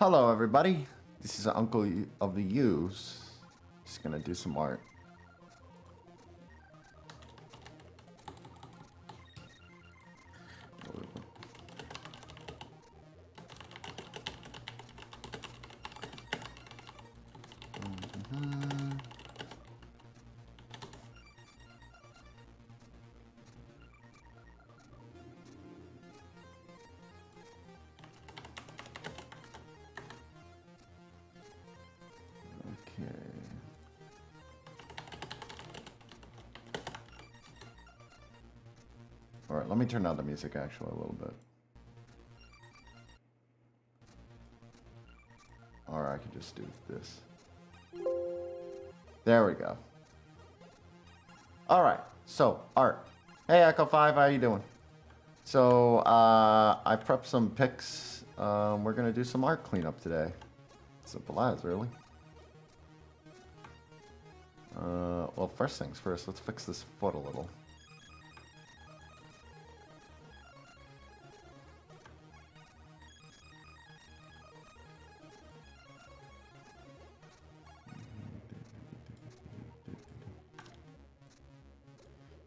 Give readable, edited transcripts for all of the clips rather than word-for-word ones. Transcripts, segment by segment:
Hello, everybody. This is Uncle of the U's. Just gonna do some art. Okay. All right, let me turn down the music actually a little bit. Or I can just do this. There we go. All right, so art. Hey, Echo 5, how you doing? So, I prepped some pics. We're gonna do some art cleanup today. Simple as, really. Well, first things first, let's fix this foot a little.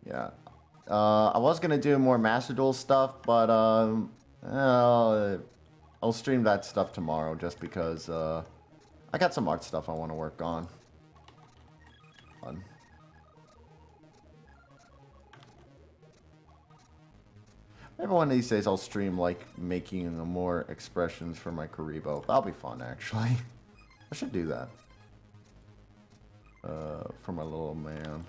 Yeah. I was gonna do more Master Duel stuff, but I'll stream that stuff tomorrow just because I got some art stuff I want to work on. Fun. Maybe one of these days I'll stream like making more expressions for my Karibo. That'll be fun, actually. I should do that. For my little man.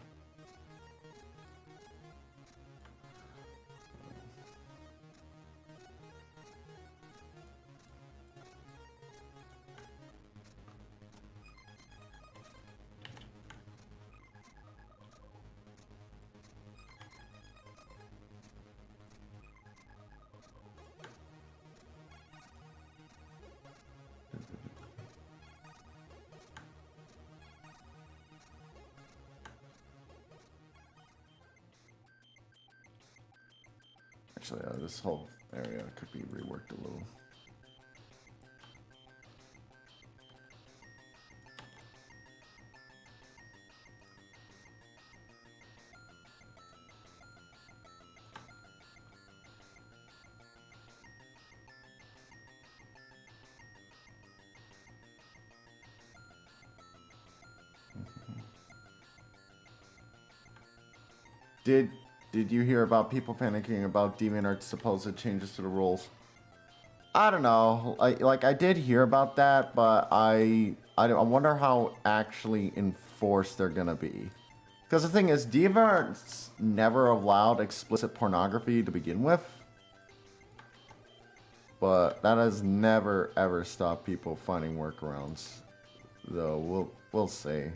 Actually, this whole area could be reworked a little. Did you hear about people panicking about DeviantArt's supposed changes to the rules? I don't know. I did hear about that, but I wonder how actually enforced they're gonna be. Because the thing is, DeviantArt's never allowed explicit pornography to begin with, but that has never ever stopped people finding workarounds. Though we'll see.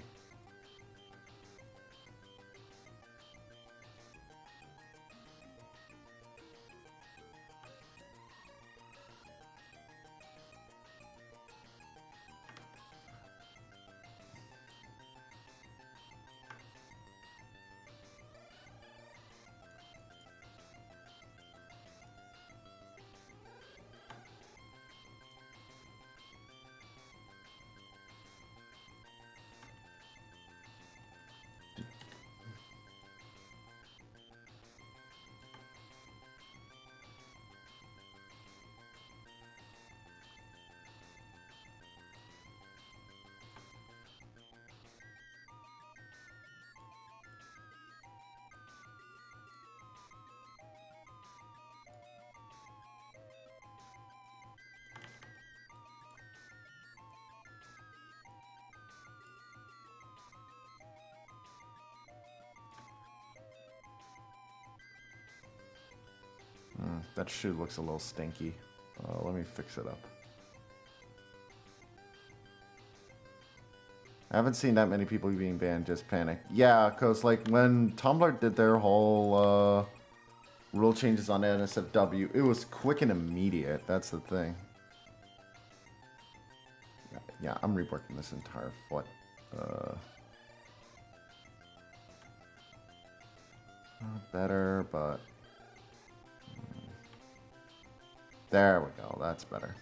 That shoe looks a little stinky. Let me fix it up. I haven't seen that many people being banned just panic. Yeah, because like when Tumblr did their whole rule changes on NSFW, it was quick and immediate. That's the thing. Yeah, I'm reworking this entire foot. Not better, but... There we go, that's better.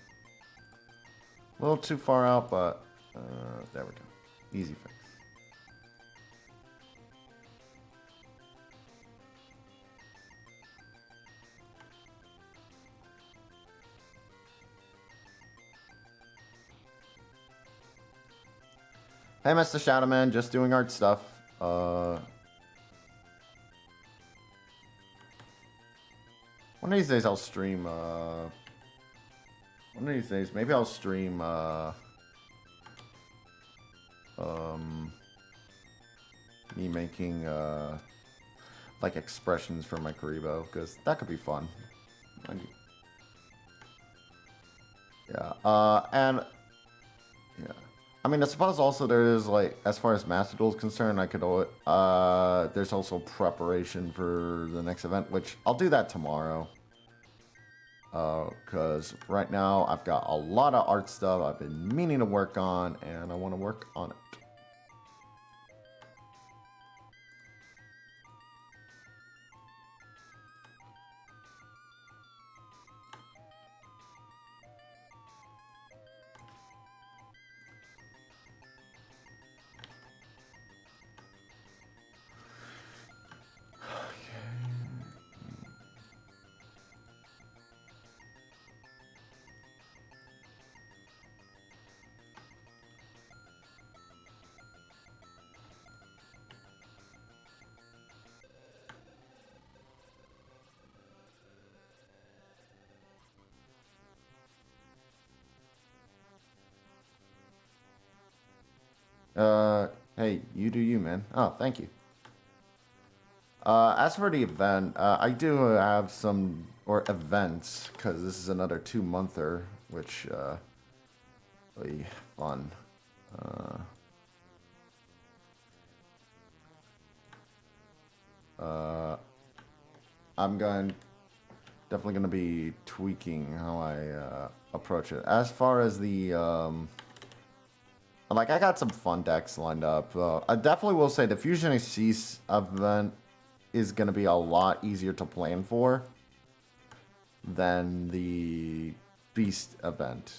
A little too far out, but there we go. Easy fix. Hey, Mr. Shadowman, just doing art stuff. One of these days I'll stream, one of these days, maybe I'll stream, me making, like, expressions for my Karibo, because that could be fun. Yeah, and, yeah. I mean, I suppose also there is, like, as far as Master Duel is concerned, I could, there's also preparation for the next event, which I'll do that tomorrow. Because right now I've got a lot of art stuff I've been meaning to work on, and I want to work on it. Hey, you do you, man. Oh, thank you. As for the event, I do have some, or events, because this is another 2-monther, which, will be fun. I'm definitely gonna be tweaking how I, approach it. As far as the, like, I got some fun decks lined up. I definitely will say the Fusion Xyz event is going to be a lot easier to plan for than the Beast event.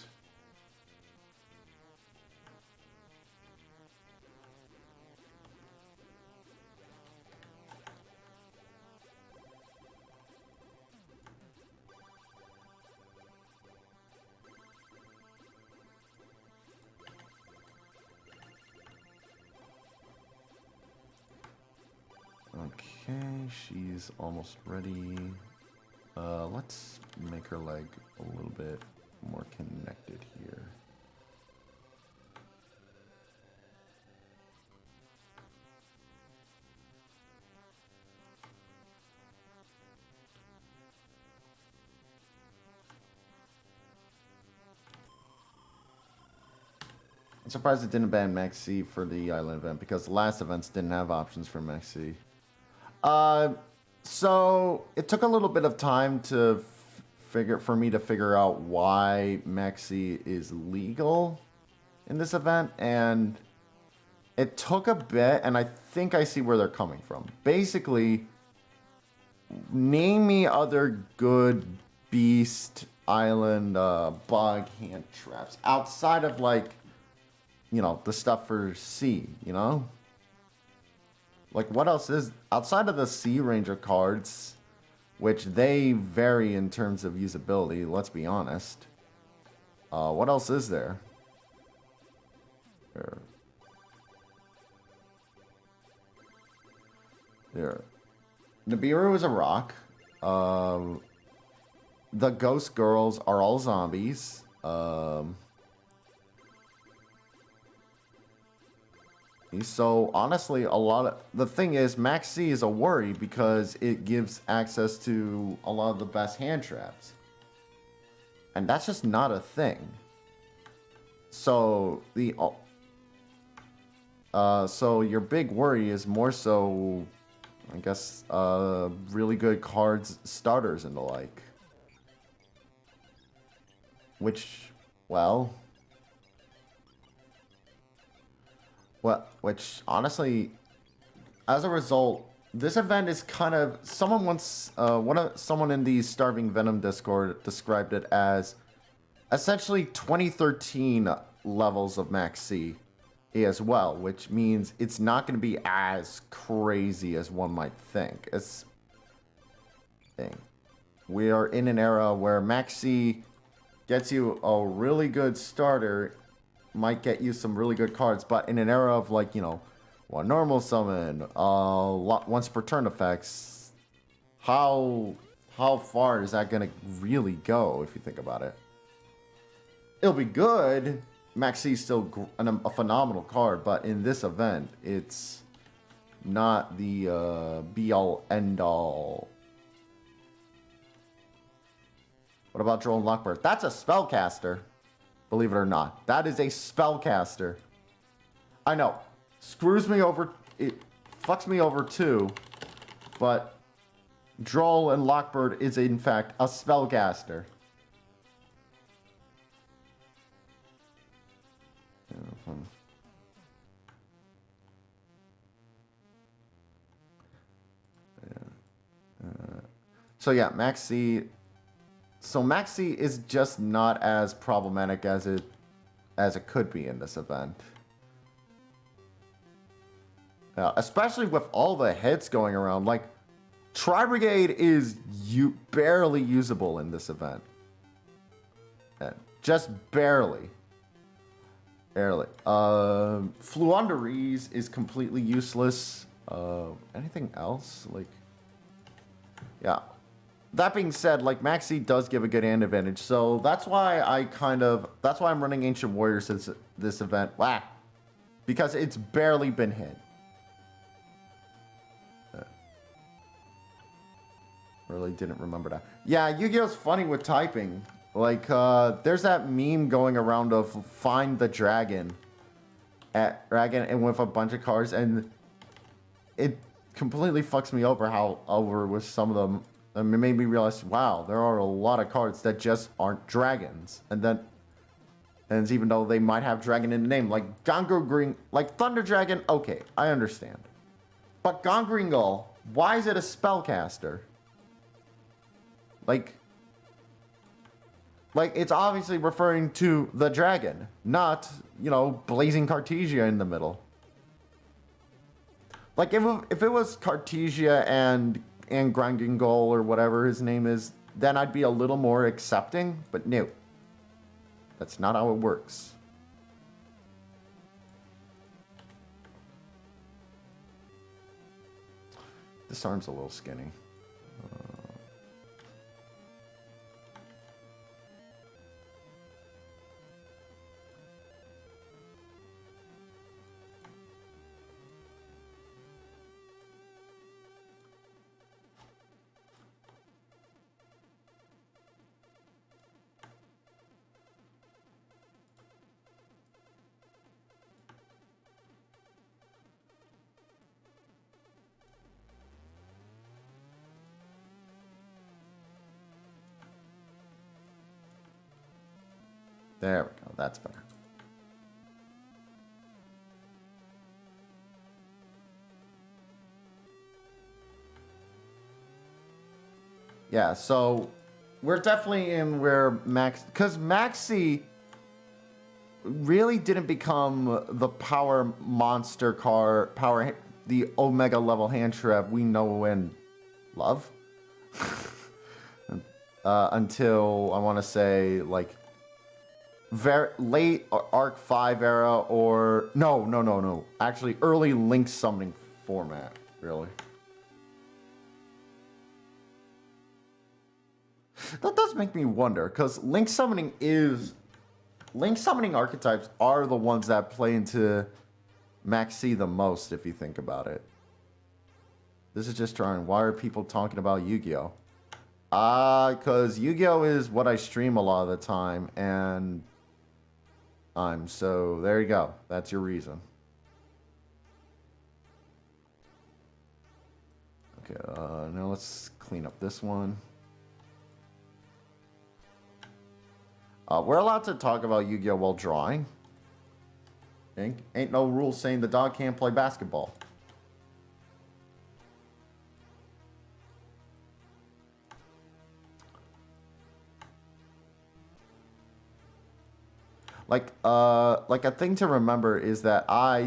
Okay, she's almost ready. Let's make her leg a little bit more connected here. I'm surprised it didn't ban Maxi for the island event because the last events didn't have options for Maxi. So it took a little bit of time to for me to figure out why Maxi is legal in this event, and it took a bit, and I think I see where they're coming from. Basically, name me other good Beast Island bug hand traps outside of, like, you know, the stuff for sea, you know? Like, what else is outside of the Sea Ranger cards, which they vary in terms of usability, let's be honest. What else is there? There. Nibiru is a rock. The Ghost Girls are all zombies. So honestly, the thing is, Maxi is a worry because it gives access to a lot of the best hand traps, and that's just not a thing. So so your big worry is more so, I guess, really good cards, starters, and the like. Which, well. Which honestly, as a result, this event is kind of, someone in the Starving Venom Discord described it as essentially 2013 levels of Max C as well, which means it's not going to be as crazy as one might think. We are in an era where Max C gets you a really good starter, might get you some really good cards, but in an era of like, you know, one normal summon, once per turn effects, how far is that gonna really go if you think about it? It'll be good. Max C is still a phenomenal card, but in this event, it's not the be-all, end-all. What about Droll and Lockbird? That's a spellcaster. Believe it or not. That is a spellcaster. I know. Screws me over. It fucks me over too. But Droll and Lockbird is in fact a spellcaster. So yeah, Max C. So Max C is just not as problematic as it could be in this event. Especially with all the hits going around. Like, Tri-Brigade is barely usable in this event. Just barely. Barely. Floowandereeze is completely useless. Anything else? Like, yeah. That being said, like, Max C does give a good hand advantage, so that's why I'm running Ancient Warrior since this event. Wow. Because it's barely been hit. Really didn't remember that. Yeah, Yu-Gi-Oh's funny with typing. Like, there's that meme going around of find the dragon and with a bunch of cards, and it completely fucks me over with some of them. It made me realize, wow, there are a lot of cards that just aren't dragons. And even though they might have dragon in the name, like Gongringal, like Thunder Dragon, okay, I understand. But Gongringal, why is it a spellcaster? Like it's obviously referring to the dragon, not, you know, Blazing Cartesia in the middle. Like, if it was Cartesia and Gongringal or whatever his name is, then I'd be a little more accepting, but no. That's not how it works. This arm's a little skinny. There we go. That's better. Yeah, so we're definitely in where because Max C really didn't become the power monster card, the Omega level hand trap we know and love. Until, I want to say, like, very late Arc 5 era, or no. Actually, early Link summoning format, really. That does make me wonder, because Link summoning archetypes are the ones that play into Max C the most, if you think about it. This is just trying. Why are people talking about Yu-Gi-Oh? Because Yu-Gi-Oh is what I stream a lot of the time, and so there you go. That's your reason. Okay, now let's clean up this one. We're allowed to talk about Yu-Gi-Oh while drawing. Ain't no rule saying the dog can't play basketball. Like a thing to remember is that while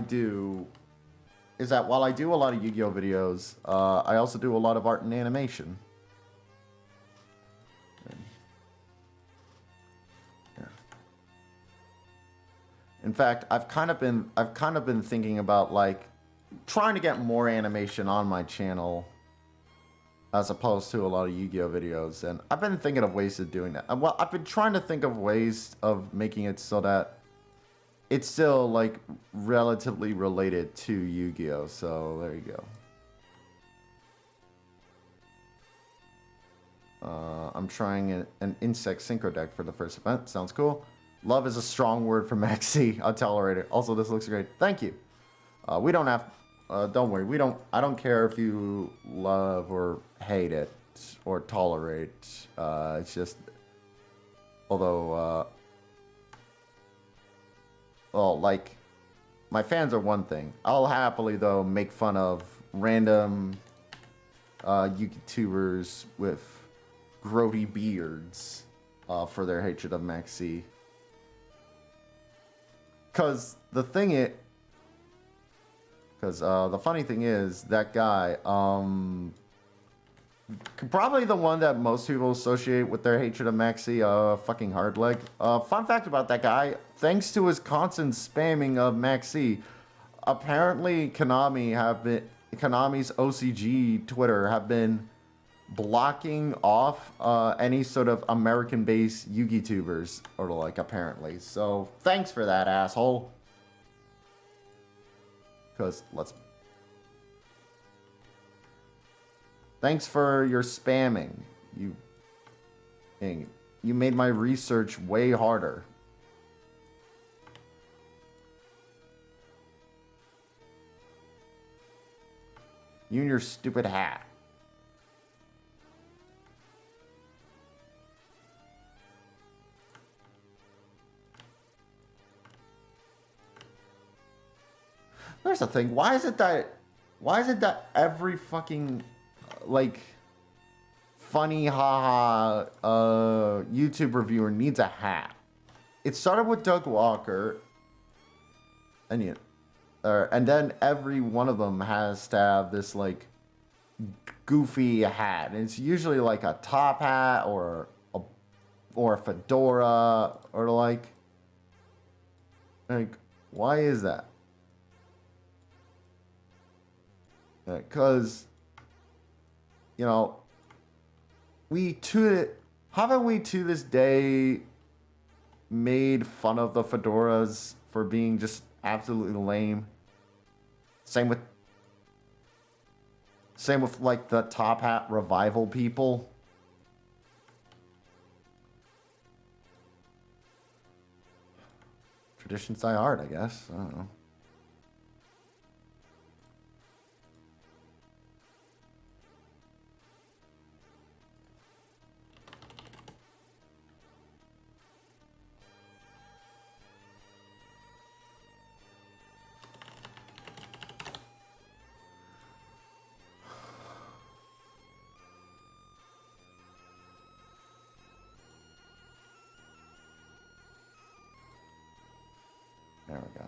I do a lot of Yu-Gi-Oh videos, I also do a lot of art and animation. Yeah. In fact, I've kind of been thinking about like trying to get more animation on my channel as opposed to a lot of Yu-Gi-Oh videos, and I've been thinking of ways of doing that. Well, I've been trying to think of ways of making it so that it's still like relatively related to Yu-Gi-Oh, so there you go. I'm trying an insect synchro deck for the first event. Sounds cool. Love is a strong word for Maxi. I'll tolerate it. Also, this looks great. Thank you. We don't have... don't worry. I don't care if you love or hate it or tolerate. It's just... Although... well, like... My fans are one thing. I'll happily, though, make fun of random... YouTubers with grody beards for their hatred of Maxi. Because the funny thing is, that guy, probably the one that most people associate with their hatred of Maxi, fucking Hardleg. Fun fact about that guy, thanks to his constant spamming of Maxi, apparently Konami's OCG Twitter have been blocking off any sort of American-based Yu-Gi tubers, or like, apparently. So, thanks for that, asshole. Because, thanks for your spamming. You made my research way harder. You and your stupid hat. There's the thing. Why is it that every fucking like funny haha YouTube reviewer needs a hat? It started with Doug Walker, and then every one of them has to have this like goofy hat, and it's usually like a top hat or a fedora or like why is that? Because, you know, haven't we to this day made fun of the fedoras for being just absolutely lame? Same with like the top hat revival people. Traditions die hard, I guess. I don't know. There we go.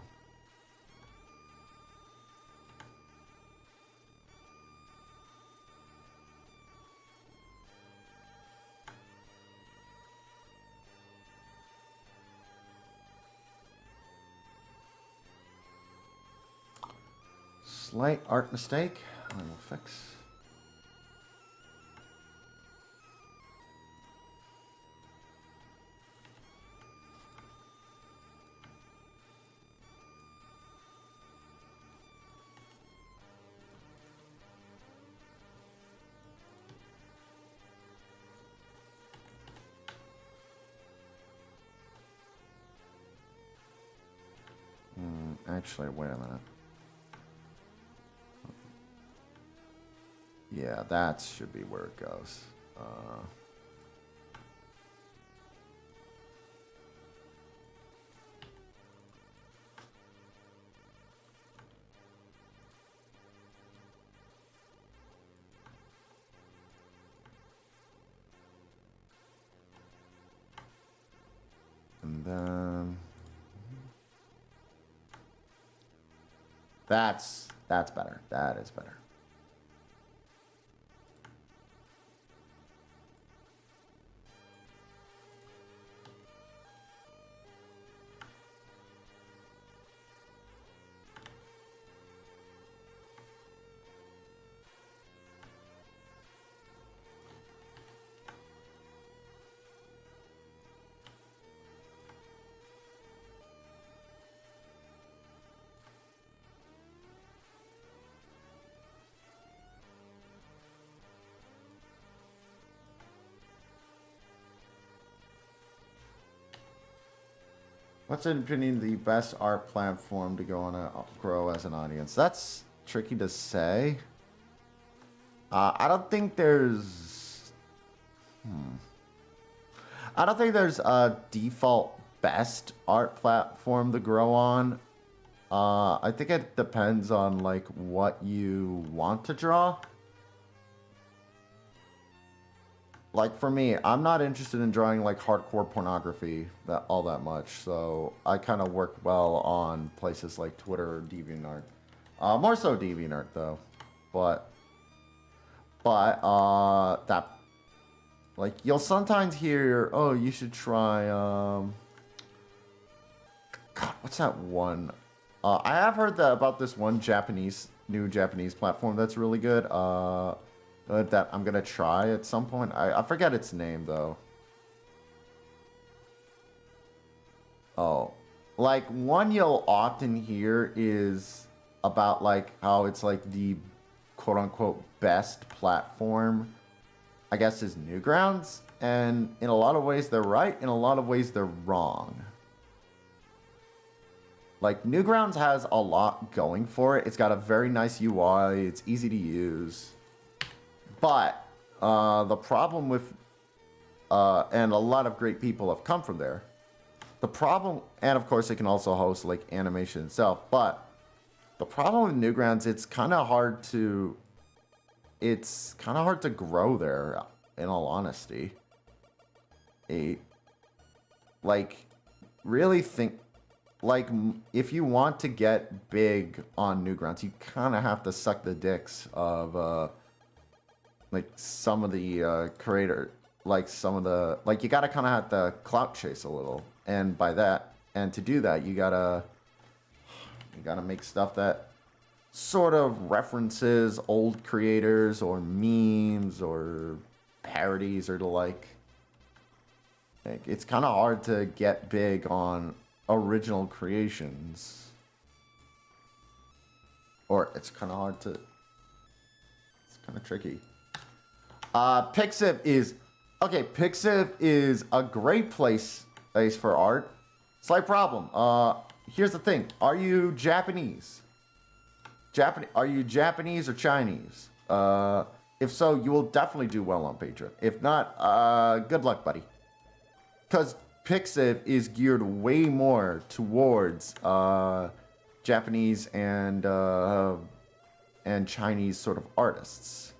Slight art mistake. I will fix. Actually, wait a minute. Yeah, that should be where it goes. And then That's better. That is better. What's in opinion the best art platform to go on a grow as an audience? That's tricky to say. I don't think there's. I don't think there's a default best art platform to grow on. I think it depends on like what you want to draw. Like for me, I'm not interested in drawing like hardcore pornography all that much, so I kind of work well on places like Twitter or DeviantArt. More so DeviantArt though, but that like you'll sometimes hear, oh, you should try God, what's that one? I have heard about this one new Japanese platform that's really good. That I'm gonna try at some point. I forget its name though. Oh, like one you'll often hear is about like how it's like the quote unquote best platform, I guess, is Newgrounds. And in a lot of ways they're right, in a lot of ways they're wrong. Like Newgrounds has a lot going for it. It's got a very nice UI, it's easy to use. But the problem with, and a lot of great people have come from there. The problem, and of course it can also host like animation itself, but the problem with Newgrounds, it's kind of hard to grow there, in all honesty. Like, really think, like, if you want to get big on Newgrounds, you kind of have to suck the dicks of, like some of the creator, like some of the, like you gotta kind of have to clout chase a little, and by that, and to do that, you gotta make stuff that sort of references old creators or memes or parodies or the like. It's kind of hard to get big on original creations, or it's kind of hard to. It's kind of tricky. Pixiv is a great place for art. Slight problem. Here's the thing. Are you Japanese? Are you Japanese or Chinese? If so, you will definitely do well on Patreon. If not, good luck, buddy. Because Pixiv is geared way more towards Japanese and Chinese sort of artists.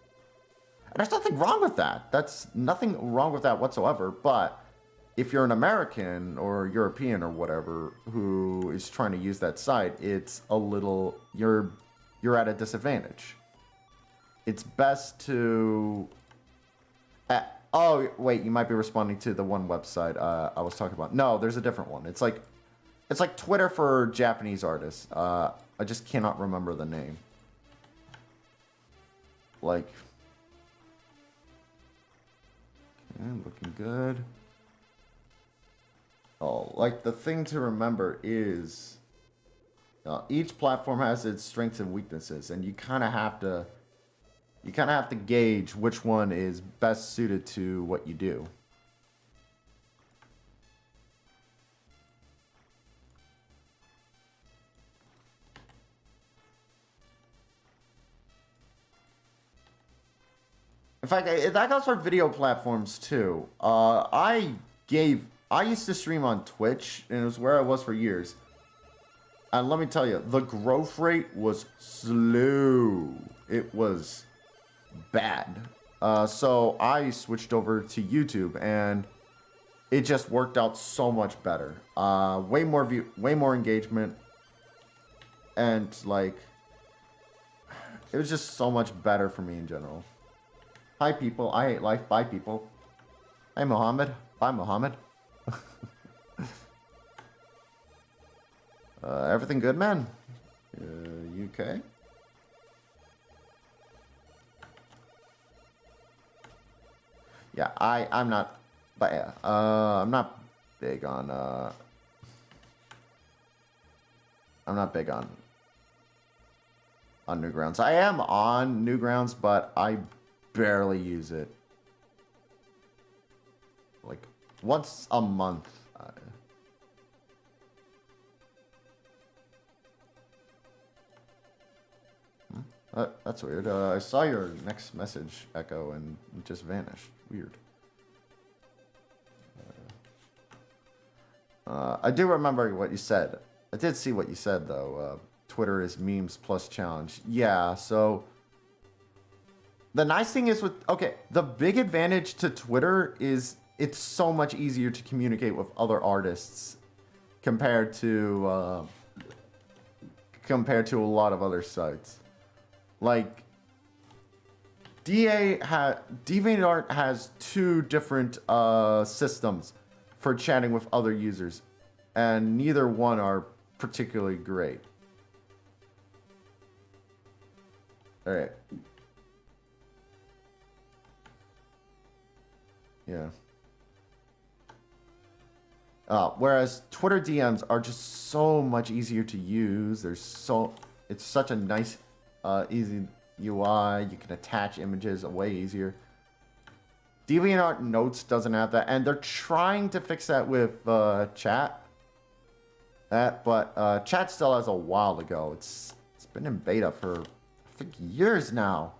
And there's nothing wrong with that. That's nothing wrong with that whatsoever. But if you're an American or European or whatever who is trying to use that site, it's a little, you're at a disadvantage. It's best to. Oh wait, you might be responding to the one website I was talking about. No, there's a different one. It's like Twitter for Japanese artists. I just cannot remember the name. Like. Looking good. Oh, like the thing to remember is each platform has its strengths and weaknesses, and you kind of have to gauge which one is best suited to what you do. In fact, that goes for video platforms too. I used to stream on Twitch, and it was where I was for years. And let me tell you, the growth rate was slow. It was bad. So I switched over to YouTube, and it just worked out so much better. Way more engagement, and like it was just so much better for me in general. Hi, people. I hate life. Bye, people. Hey, Mohammed. Bye, Mohammed. Everything good, man? You okay? Yeah, I'm not, but yeah, I'm not big on, I'm not big on Newgrounds. I am on Newgrounds, but I barely use it. Like, once a month. That's weird. I saw your next message, Echo, and it just vanished. Weird. I do remember what you said. I did see what you said, though. Twitter is memes plus challenge. Yeah, so... The nice thing is with... Okay, the big advantage to Twitter is it's so much easier to communicate with other artists compared to a lot of other sites. Like, DeviantArt has two different systems for chatting with other users, and neither one are particularly great. All right. Yeah. Whereas Twitter DMs are just so much easier to use. It's such a nice, easy UI. You can attach images way easier. DeviantArt Notes doesn't have that, and they're trying to fix that with chat. But chat still has a while to go. It's been in beta for I think years now.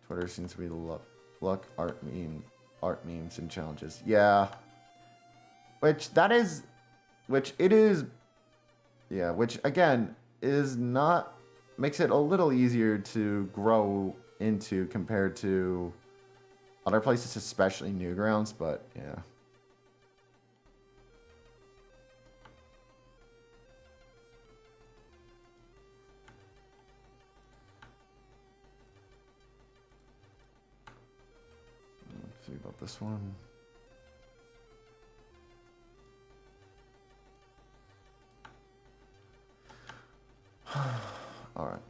Twitter seems to be the luck art memes and challenges. Yeah. Which again is not, makes it a little easier to grow into compared to other places, especially Newgrounds, but yeah. Let's see about this one. Alright,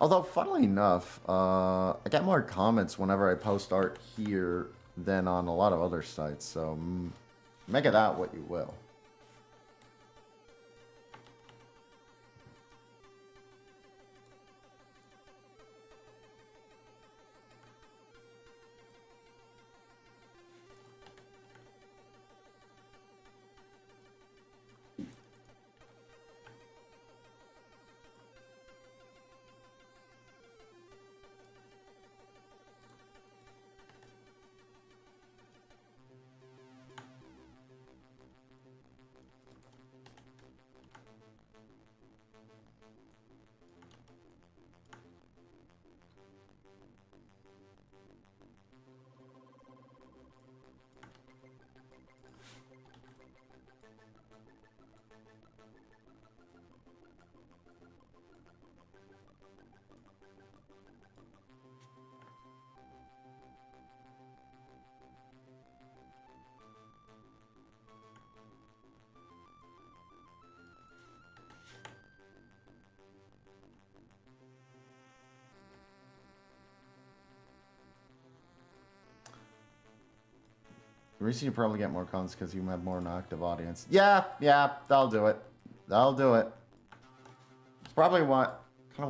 although, funnily enough, I get more comments whenever I post art here than on a lot of other sites, so make it out what you will. The reason you probably get more cons because you have more an active audience. Yeah, that'll do it. That'll do it. It's probably what I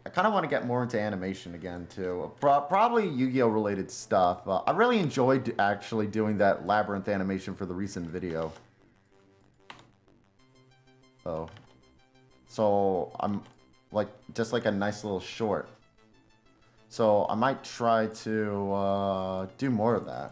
kind of want to get more into animation again too. Probably Yu-Gi-Oh related stuff. I really enjoyed actually doing that labyrinth animation for the recent video. So I'm like just like a nice little short. So I might try to do more of that.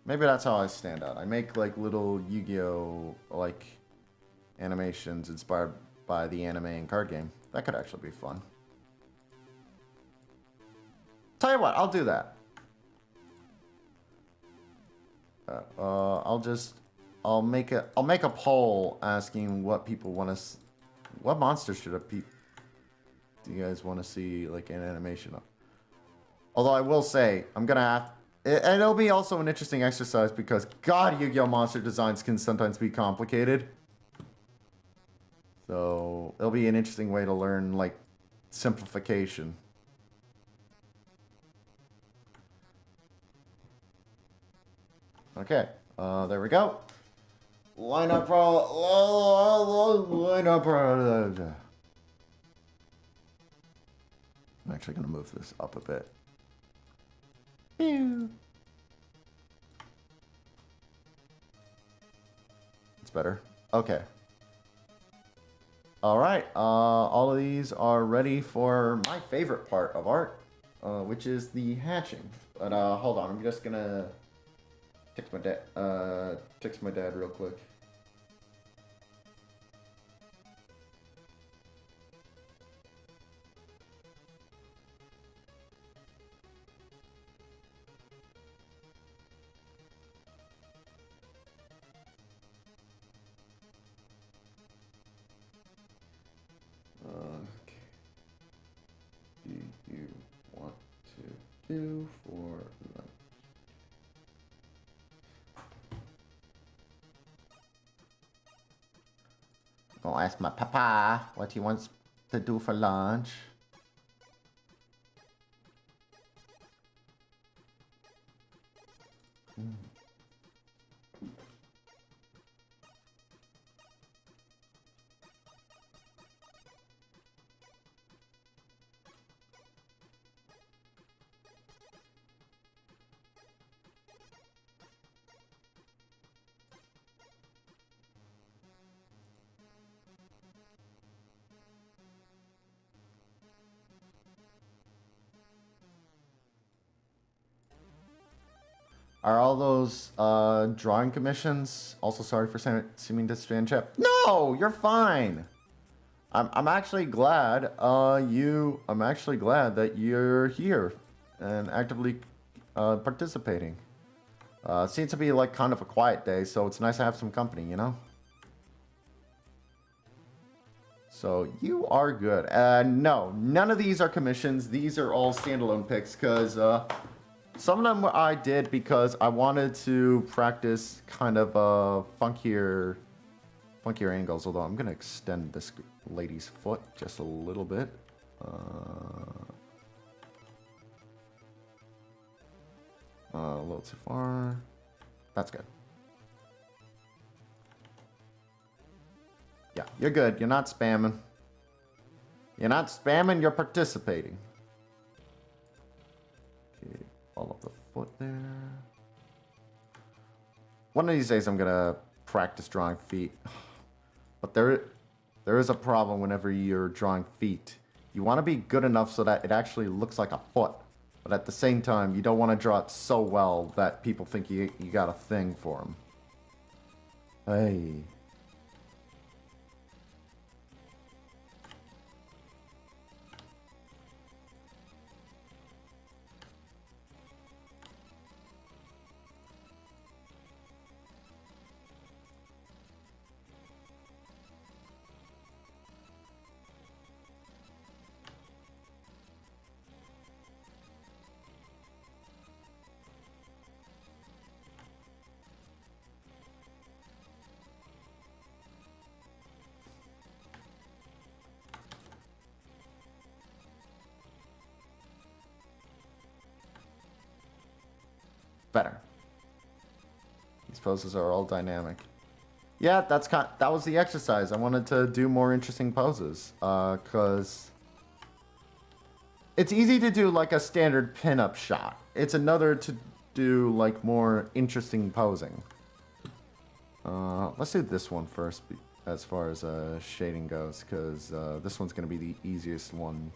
Maybe that's how I stand out. I make like little Yu-Gi-Oh like animations inspired by the anime and card game. That could actually be fun. Tell you what, I'll do that. I'll make a poll asking what people want to, what monsters do you guys want to see like an animation of? Although I will say, I'm gonna have, and it'll be also an interesting exercise because God, Yu-Gi-Oh! Monster designs can sometimes be complicated. So it'll be an interesting way to learn like simplification. Okay, there we go. Line up, line up. I'm actually gonna move this up a bit. It's better. Okay. All right. All of these are ready for my favorite part of art, which is the hatching. But hold on, I'm just gonna text my dad real quick. Do you want to do for lunch? I'll ask my papa what he wants to do for lunch. Are all those drawing commissions also sorry for seeming to fan chat? No, you're fine. I'm actually glad I'm actually glad that you're here and actively participating. Seems to be like kind of a quiet day, so it's nice to have some company, you know? So you are good. No, none of these are commissions. These are all standalone picks because some of them I did because I wanted to practice kind of funkier angles. Although I'm gonna extend this lady's foot just a little bit. A little too far. That's good. Yeah, you're good. You're not spamming. You're not spamming. You're participating. Okay. All of the foot there. One of these days I'm gonna practice drawing feet. But there is a problem whenever you're drawing feet. You want to be good enough so that it actually looks like a foot. But at the same time, you don't want to draw it so well that people think you got a thing for them. Hey. Better. These poses are all dynamic. Yeah, that was the exercise. I wanted to do more interesting poses, cause it's easy to do like a standard pinup shot. It's another to do like more interesting posing. Let's do this one first, as far as shading goes, cause this one's gonna be the easiest one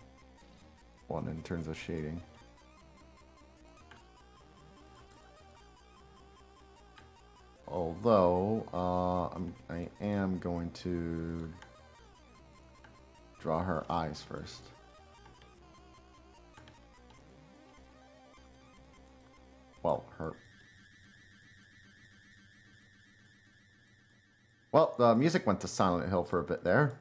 in terms of shading. Although, I am going to draw her eyes first. Well, her... Well, the music went to Silent Hill for a bit there.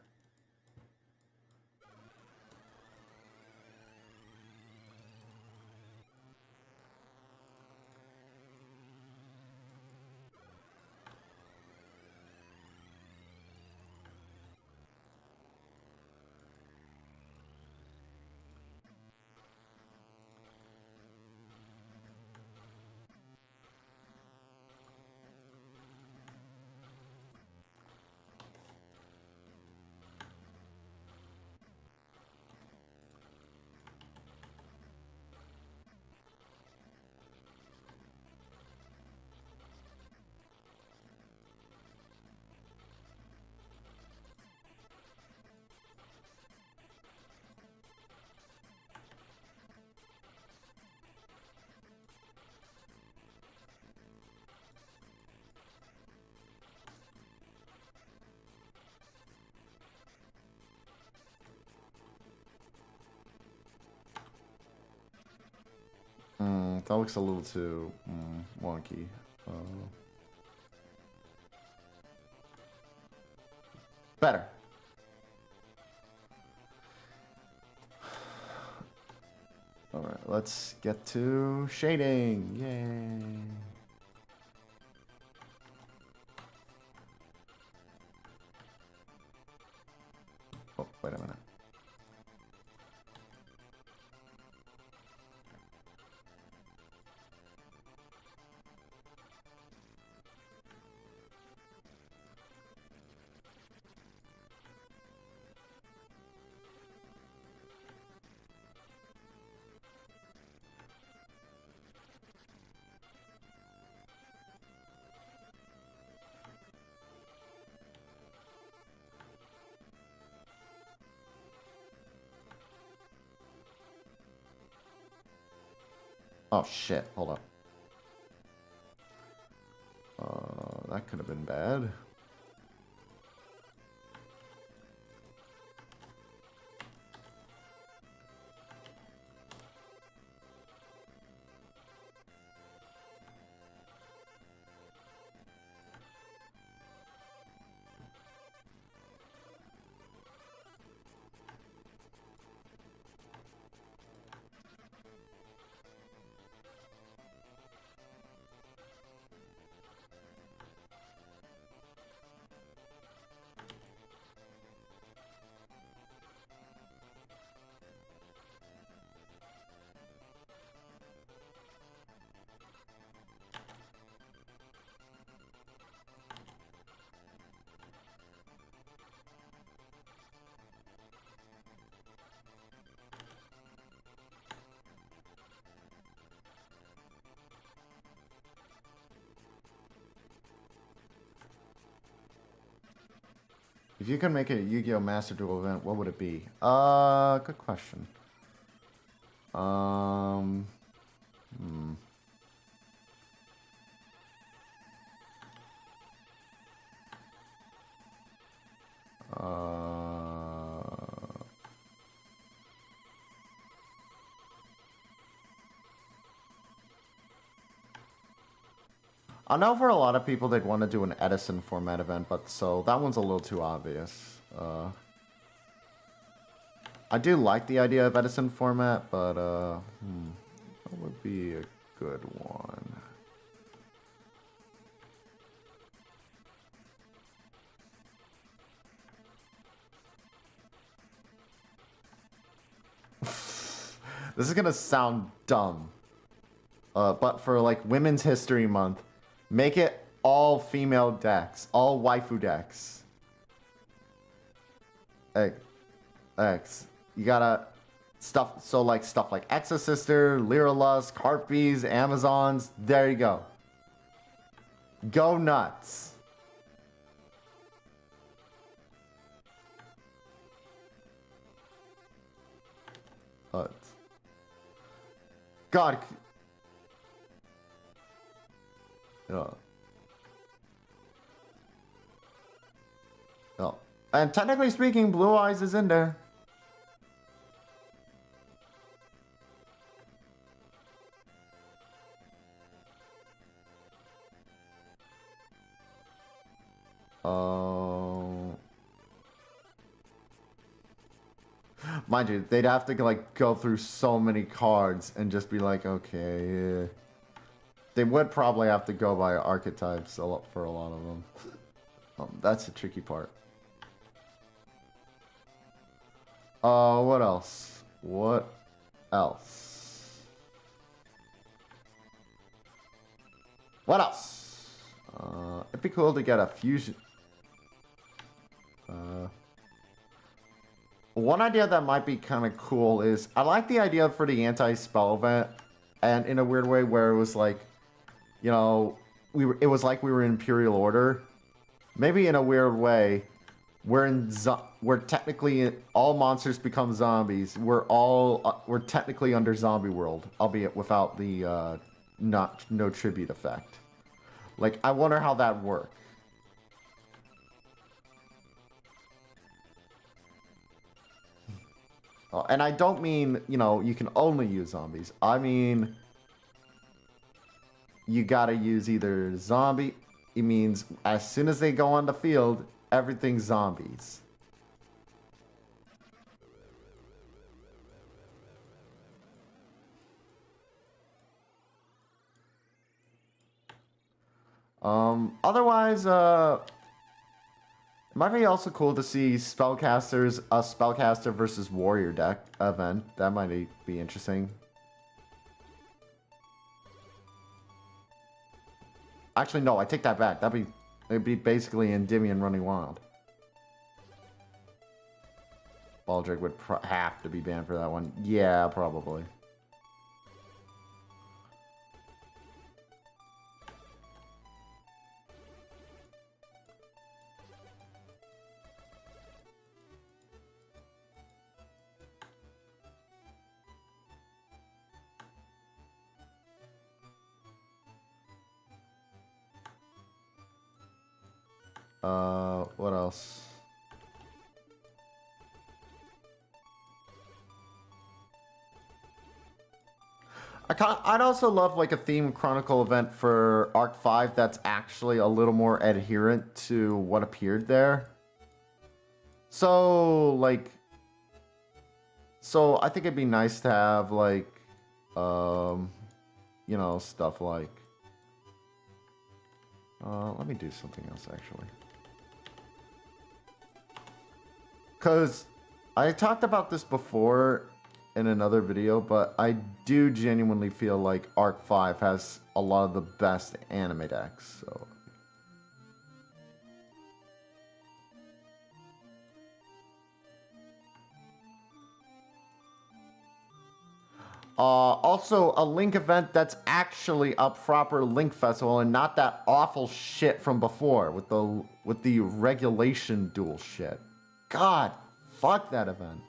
That looks a little too wonky. Better. Alright, let's get to shading. Yay. Oh, wait a minute. Oh shit, hold up. That could have been bad. If you can make a Yu-Gi-Oh! Master Duel event, what would it be? Good question. I know for a lot of people they'd want to do an Edison format event, but so that one's a little too obvious. I do like the idea of Edison format, but that would be a good one. This is gonna sound dumb, but for like Women's History Month, make it all female decks, all waifu decks. X. You gotta stuff like Exosister, Lyralust, Harpies, Amazons. There you go. Go nuts. God. And technically speaking, Blue Eyes is in there. Oh. Mind you, they'd have to like go through so many cards and just be like, okay, yeah. They would probably have to go by archetypes a lot for a lot of them. That's the tricky part. What else? What else? What else? It'd be cool to get a fusion. One idea that might be kind of cool is I like the idea for the anti-spell event, and in a weird way where it was like, you know, it was like we were in Imperial Order. Maybe in a weird way, we're technically all monsters become zombies. We're technically under zombie world, albeit without the no tribute effect. Like, I wonder how that works. And I don't mean, you know, you can only use zombies. I mean, you gotta use either zombie. It means as soon as they go on the field, everything's zombies. Otherwise, it might be also cool to see spellcasters, a spellcaster versus warrior deck event. That might be interesting. Actually, no, I take that back. It'd be basically Endymion running wild. Baldric would have to be banned for that one. Yeah, probably. What else? I'd also love like a theme chronicle event for Arc 5 that's actually a little more adherent to what appeared there. So I think it'd be nice to have like, you know, stuff like, let me do something else actually. Because I talked about this before in another video, but I do genuinely feel like Arc 5 has a lot of the best anime decks, so. Also, a Link event that's actually a proper Link festival and not that awful shit from before with the regulation duel shit. God, fuck that event.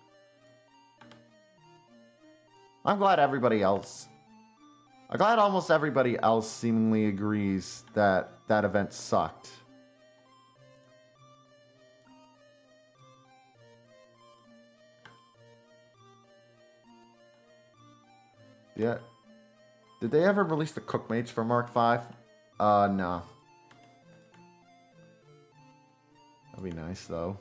I'm glad almost everybody else seemingly agrees that that event sucked. Yeah. Did they ever release the Cookmates for Mark 5? No. That'd be nice, though.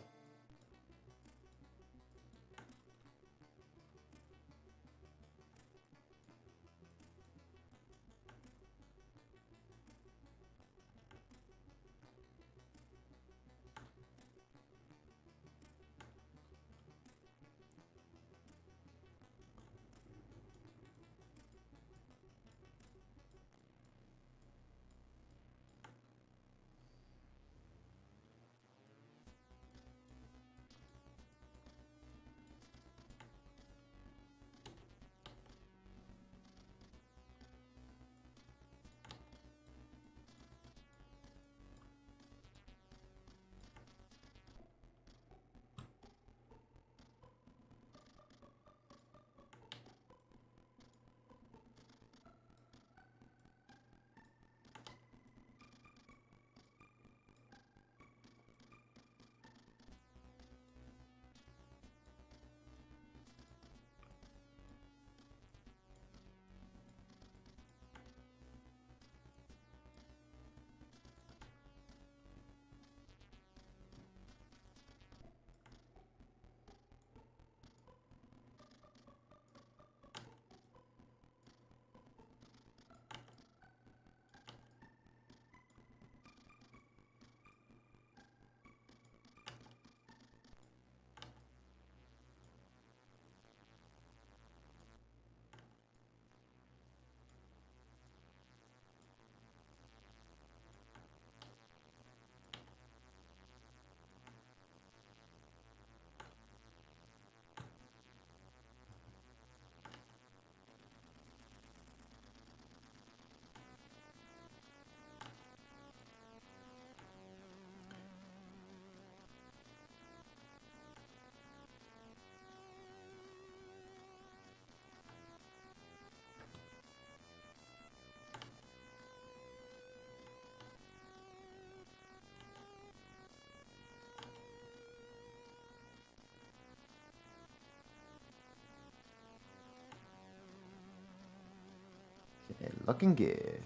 Okay, looking good.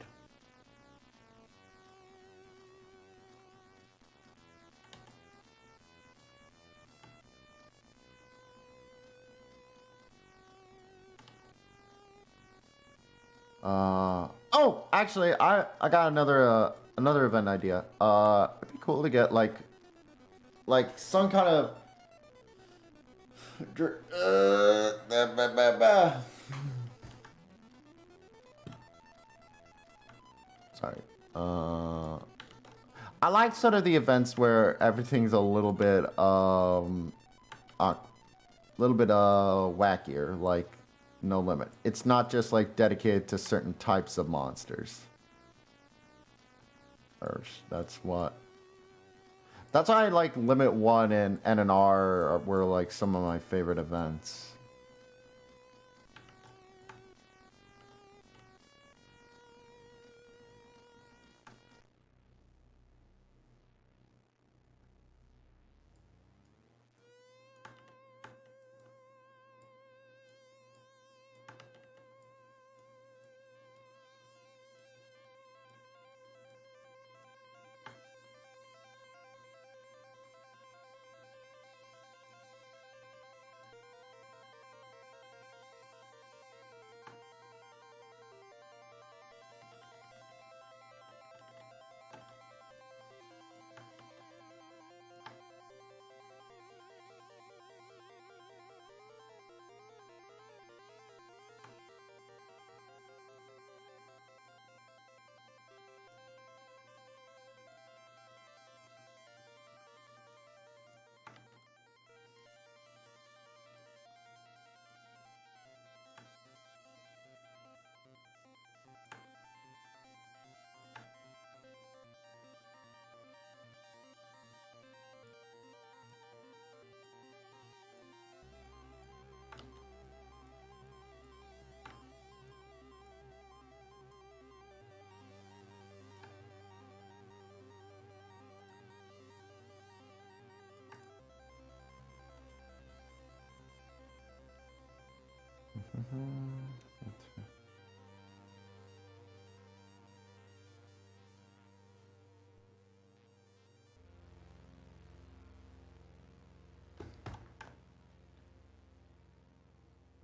Oh, actually, I got another event idea. It'd be cool to get like some kind of sorry. I like sort of the events where everything's a little bit wackier, like No Limit. It's not just like dedicated to certain types of monsters. That's what. That's why I like Limit 1 and NNR were like some of my favorite events.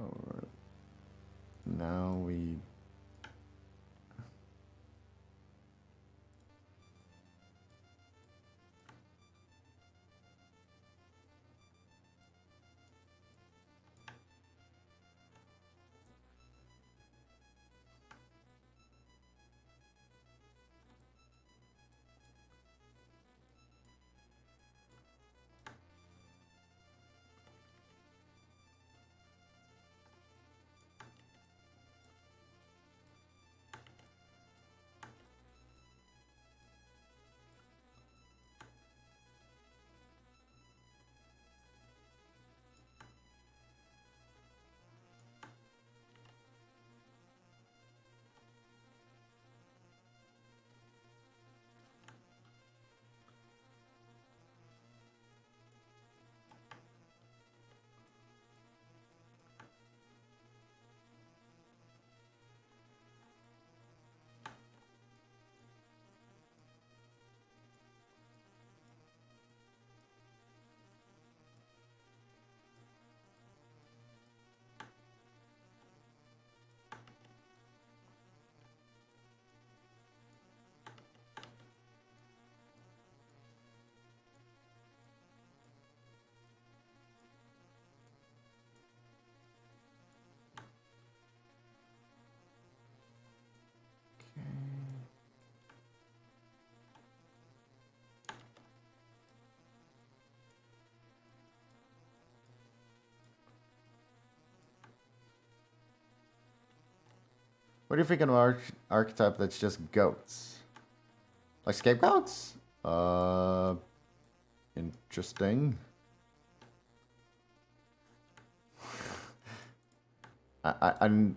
Alright. Now we. What do you think of an archetype that's just goats? Like scapegoats? Interesting. I'm.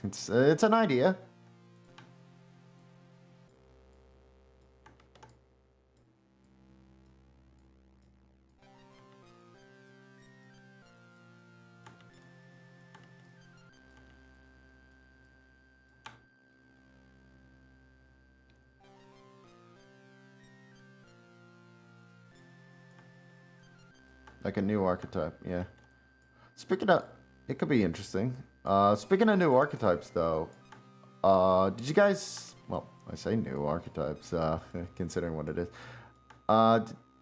It's an idea. Like a new archetype, yeah. Speaking of, it could be interesting. Speaking of new archetypes, though, did you guys? Well, I say new archetypes, considering what it is.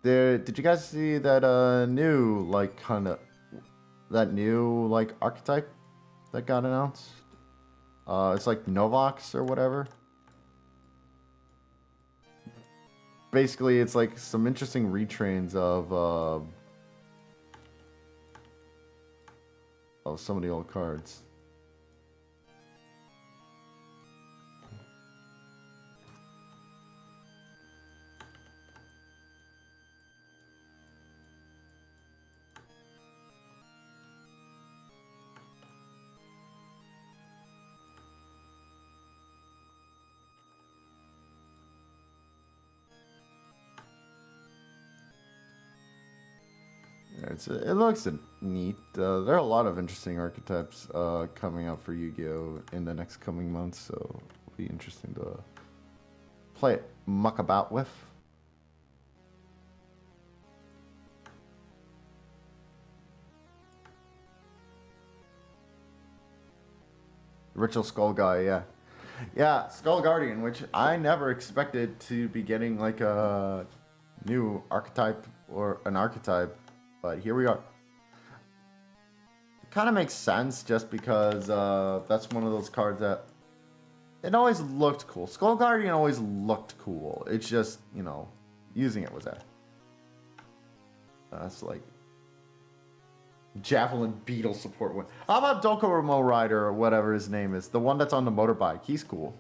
Did you guys see that new archetype that got announced? It's like Novox or whatever. Basically, it's like some interesting retrains of some of the old cards. It looks neat. There are a lot of interesting archetypes coming out for Yu-Gi-Oh! In the next coming months, so it'll be interesting to muck about with. Ritual Skull guy, yeah. Yeah, Skull Guardian, which I never expected to be getting like a new archetype or an archetype, but here we are. It kind of makes sense just because that's one of those cards that it always looked cool. Skull Guardian always looked cool. It's just, you know, using it was that. That's like Javelin Beetle support one. How about Dokoromo Rider or whatever his name is? The one that's on the motorbike. He's cool.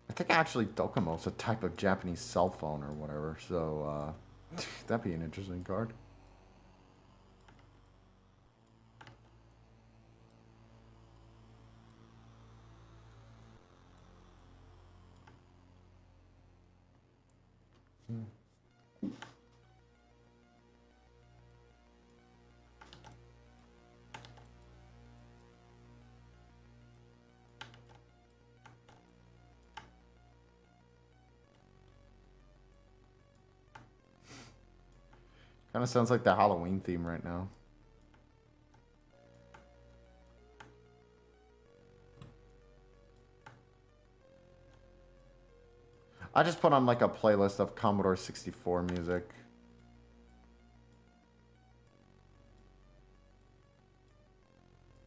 I think actually Docomo's a type of Japanese cell phone or whatever, so that'd be an interesting card. Kind of sounds like the Halloween theme right now. I just put on like a playlist of Commodore 64 music.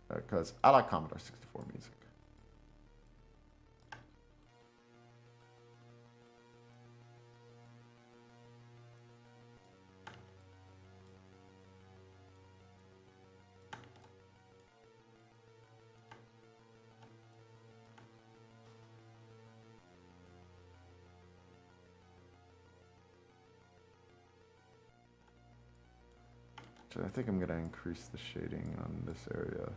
Because I like Commodore 64 music. So I think I'm going to increase the shading on this area.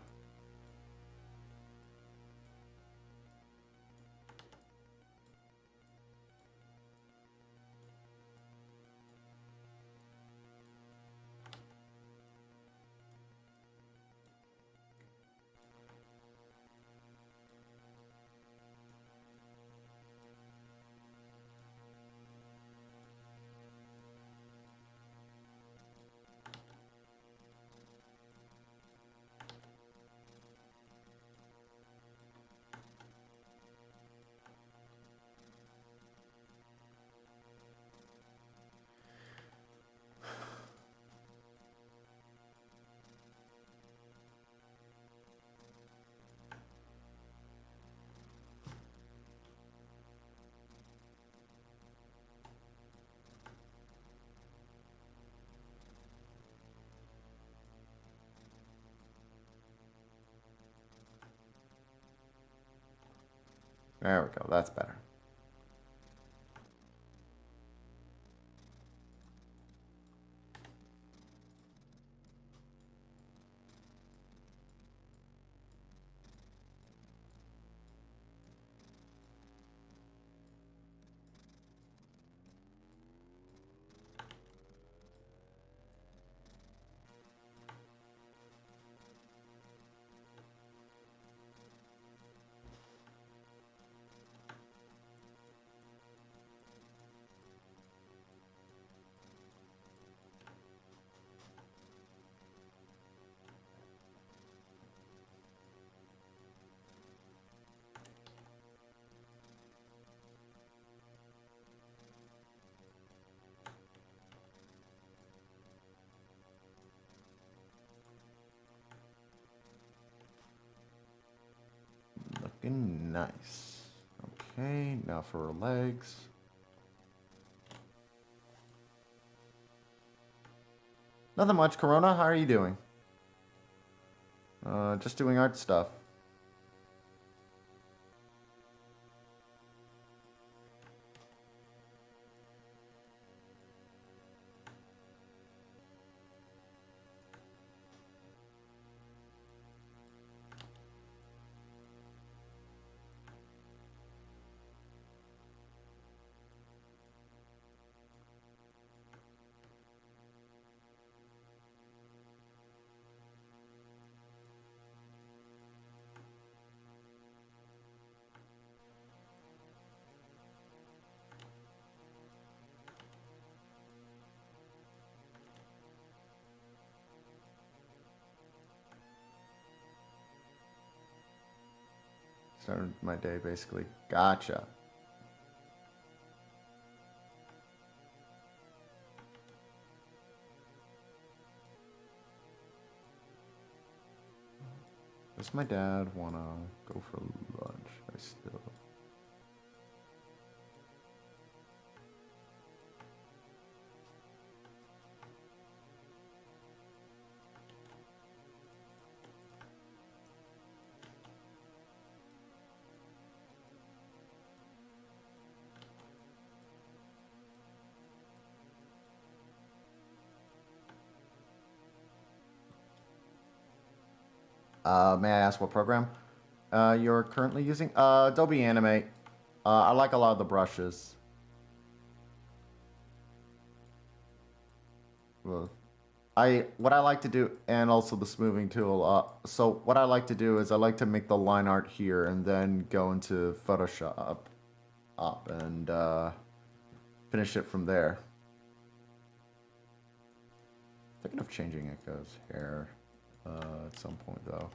There we go. That's better. Looking nice. Okay, now for her legs. Nothing much. Corona, how are you doing? Just doing art stuff. Started my day, basically. Gotcha. Does my dad wanna go for lunch? I still... May I ask what program you're currently using? Adobe Animate. I like a lot of the brushes. Well, what I like to do, and also the smoothing tool. So what I like to do is I like to make the line art here and then go into Photoshop up and finish it from there. Thinking of changing Echo's hair at some point though.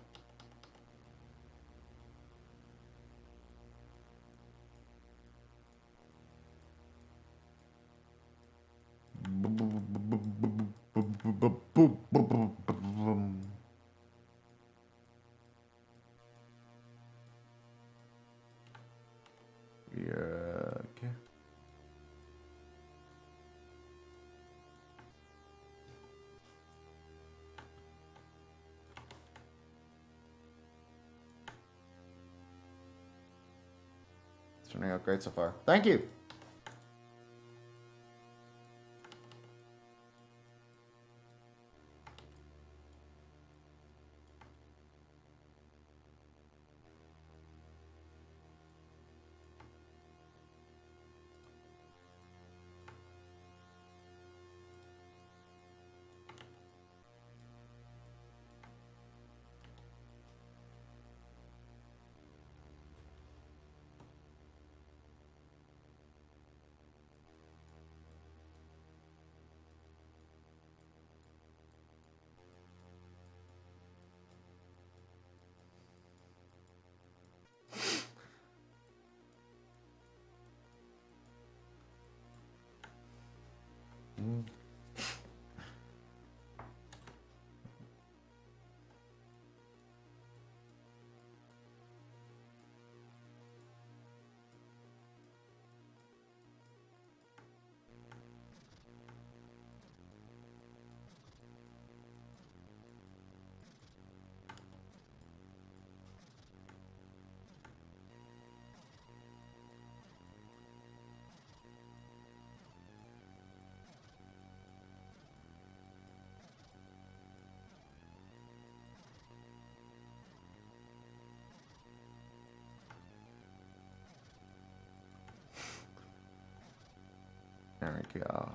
Yeah, okay. It's turning out great so far. Thank you. There we go.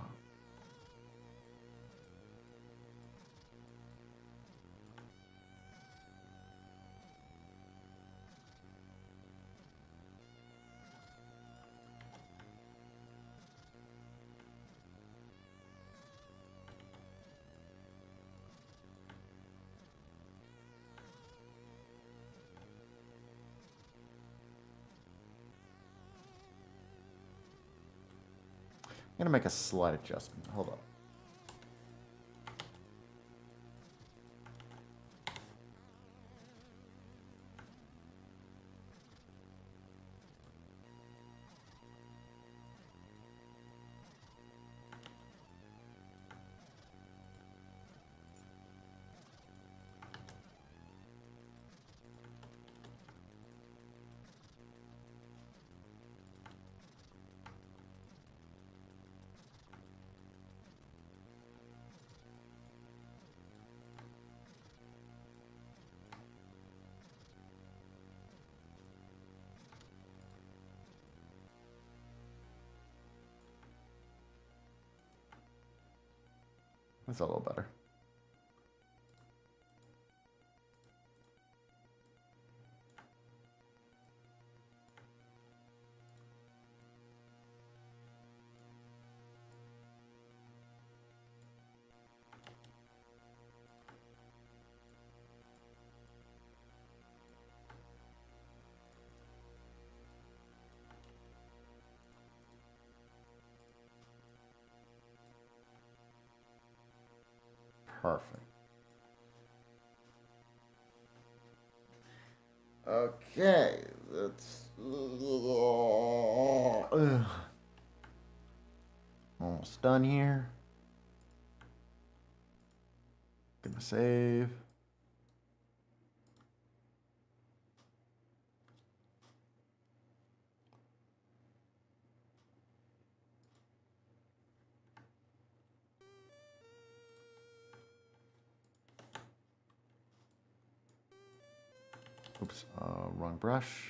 I'm gonna make a slight adjustment. Hold up. That's a little better. Perfect. Okay, that's almost done here. Gonna save. Oops, wrong brush.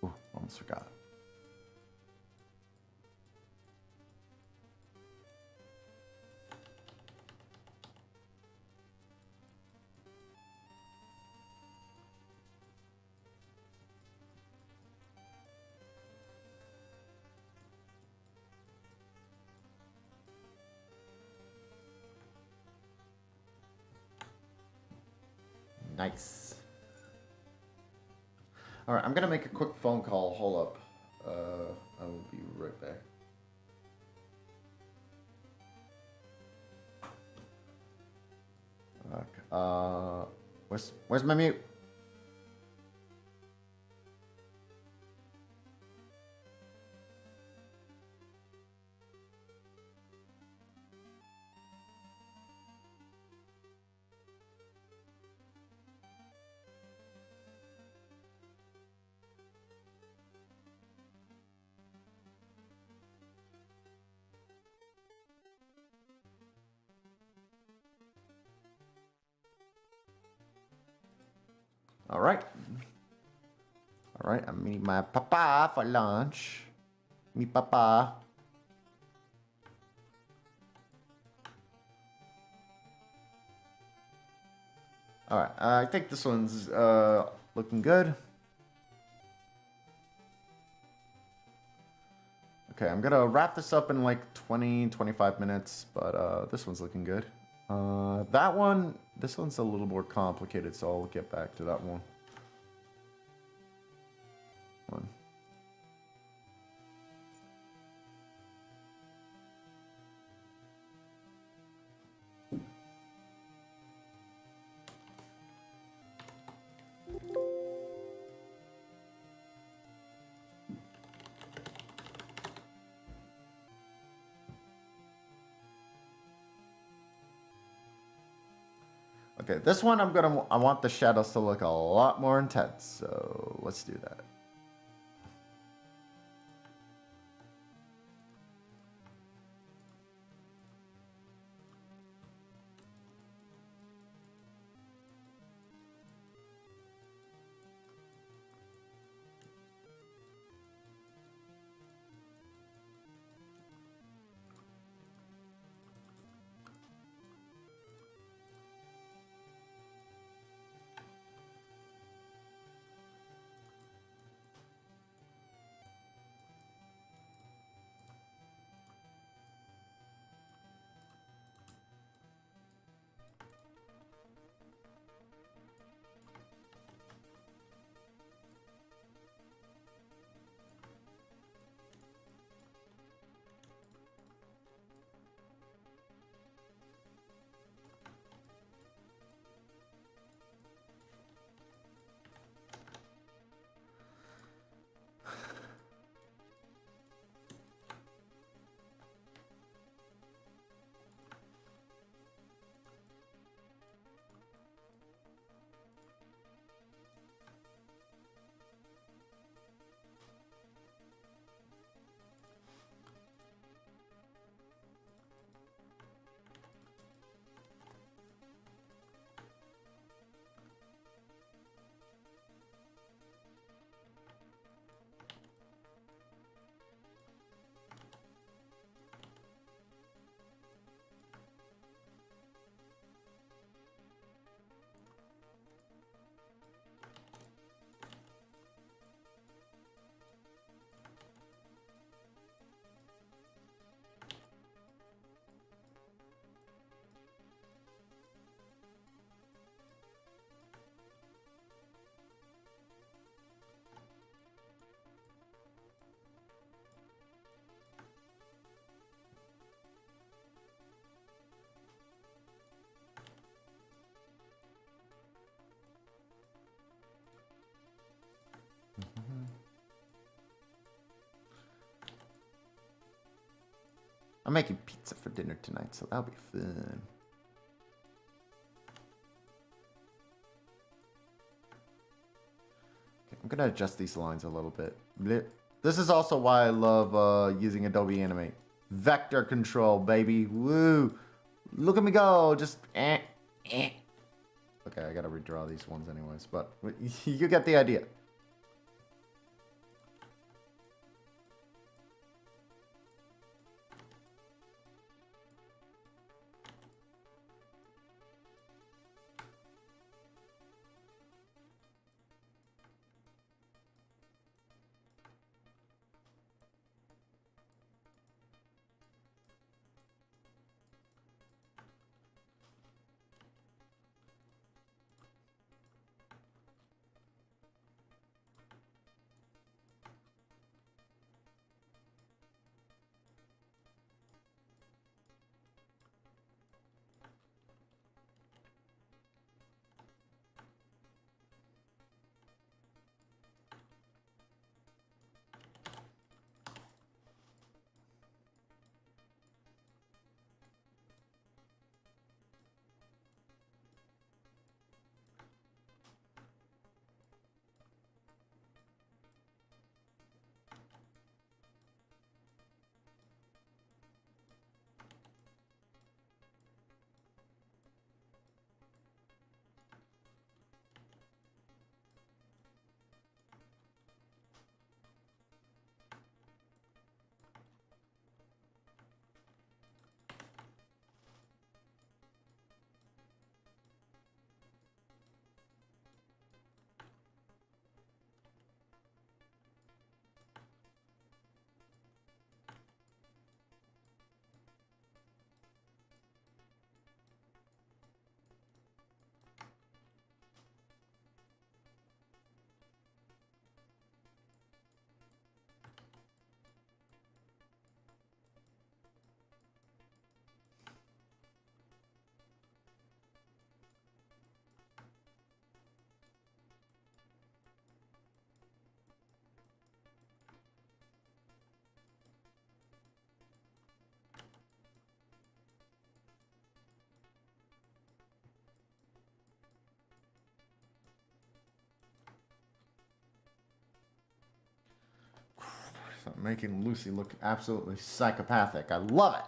Ooh, almost forgot. Nice. All right, I'm gonna make a quick phone call. Hold up. I will be right back. Okay. Where's my mute? All right. All right, I'm meeting my papa for lunch. Me papa. All right, I think this one's looking good. Okay, I'm gonna wrap this up in like 20-25 minutes, but this one's looking good. This one's a little more complicated, so I'll get back to that one. Okay, this one I want the shadows to look a lot more intense, so let's do that. I'm making pizza for dinner tonight, so that'll be fun. Okay, I'm gonna adjust these lines a little bit. Blech. This is also why I love using Adobe Animate. Vector control, baby. Woo! Look at me go! Just eh. Okay, I gotta redraw these ones anyways, but you get the idea. Making Lucy look absolutely psychopathic. I love it.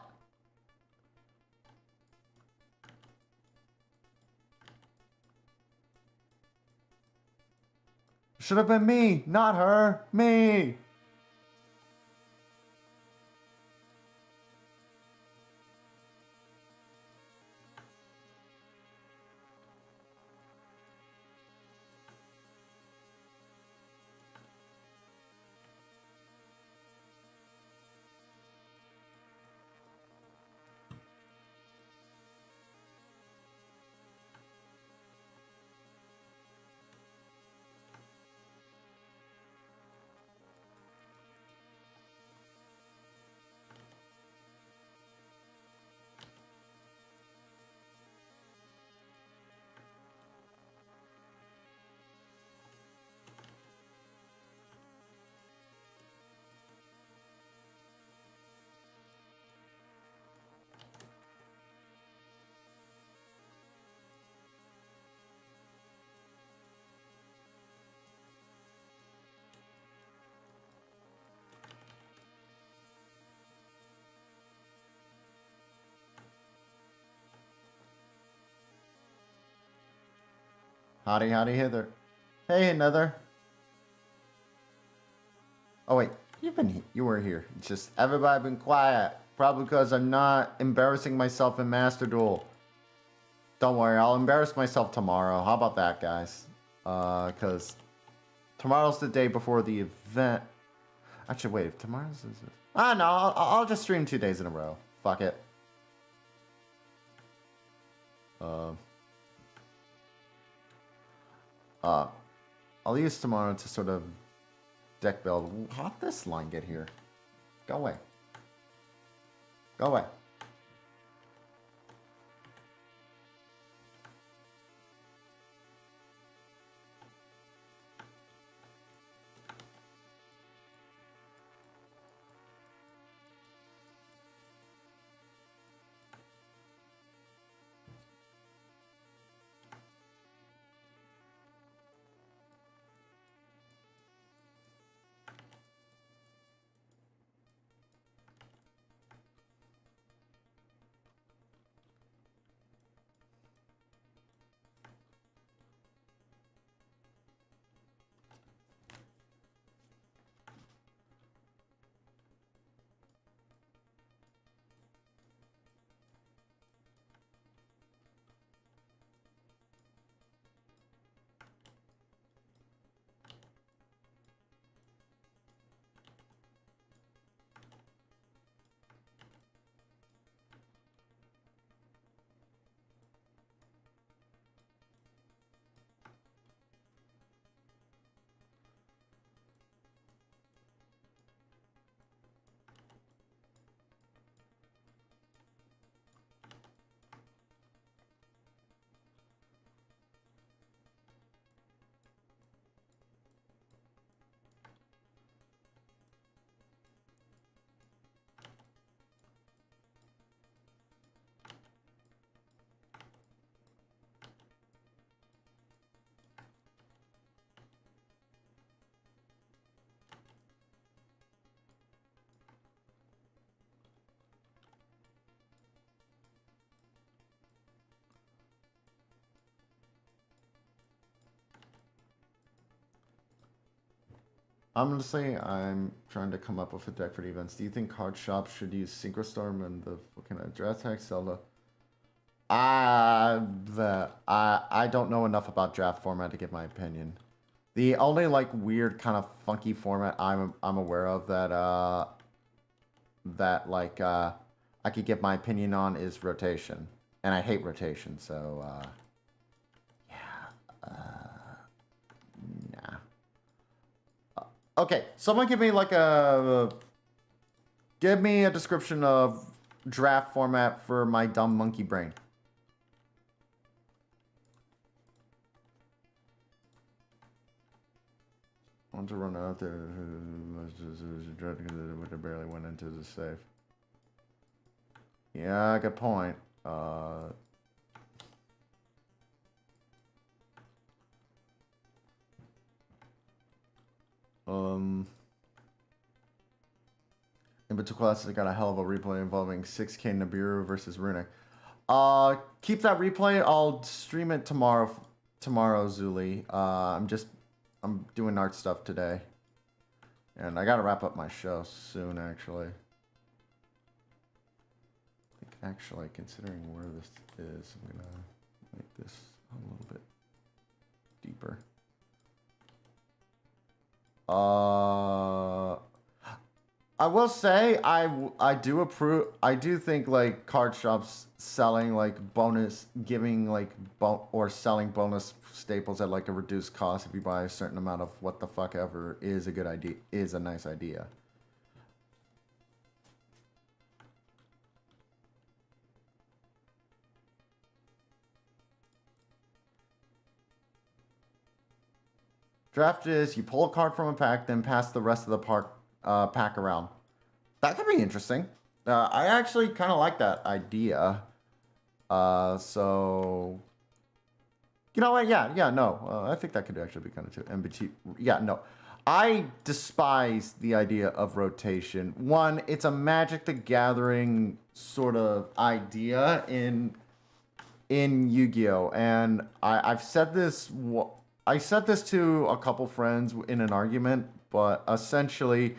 Should have been me, not her. Me. Howdy, howdy, hither. Hey, Nether. Oh wait, you were here. It's just everybody been quiet. Probably because I'm not embarrassing myself in Master Duel. Don't worry, I'll embarrass myself tomorrow. How about that, guys? Because tomorrow's the day before the event. Actually, wait, if tomorrow's is it? Ah, no, I'll just stream 2 days in a row. Fuck it. I'll use tomorrow to sort of deck build. How'd this line get here? Go away. Go away. Honestly, I'm trying to come up with a deck for the events. Do you think card shops should use Synchrostorm and the fucking draft tag Zelda? I don't know enough about draft format to give my opinion. The only like weird kind of funky format I'm aware of that I could give my opinion on is rotation, and I hate rotation. So nah. Okay, someone give me like give me a description of draft format for my dumb monkey brain. I want to run out there. I barely went into the safe. Yeah, good point. In between classes, I got a hell of a replay involving 6K Nibiru versus Runic. Keep that replay. I'll stream it tomorrow. Tomorrow, Zuli. I'm doing art stuff today, and I gotta wrap up my show soon. Actually, considering where this is, I'm gonna make this a little bit deeper. I will say I do approve. I do think like card shops selling like bonus, giving like or selling bonus staples at like a reduced cost if you buy a certain amount of what the fuck ever is a good idea. Is a nice idea. Draft is you pull a card from a pack, then pass the rest of the pack around. That could be interesting. I actually kind of like that idea. So, you know what? Yeah, no. I think that could actually be kind of too. MBT. Yeah, no. I despise the idea of rotation. One, it's a Magic the Gathering sort of idea in Yu-Gi-Oh, and I've said this. I said this to a couple friends in an argument, but essentially,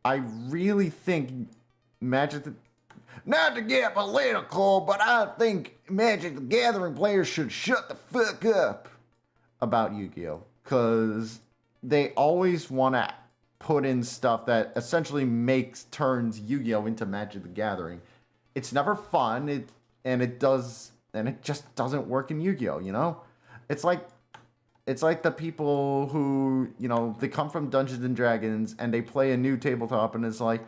I really think not to get political, but I think Magic the Gathering players should shut the fuck up about Yu-Gi-Oh! Because they always want to put in stuff that essentially turns Yu-Gi-Oh! Into Magic the Gathering. It's never fun, and it just doesn't work in Yu-Gi-Oh! You know, it's like the people who, you know, they come from Dungeons and Dragons and they play a new tabletop and it's like,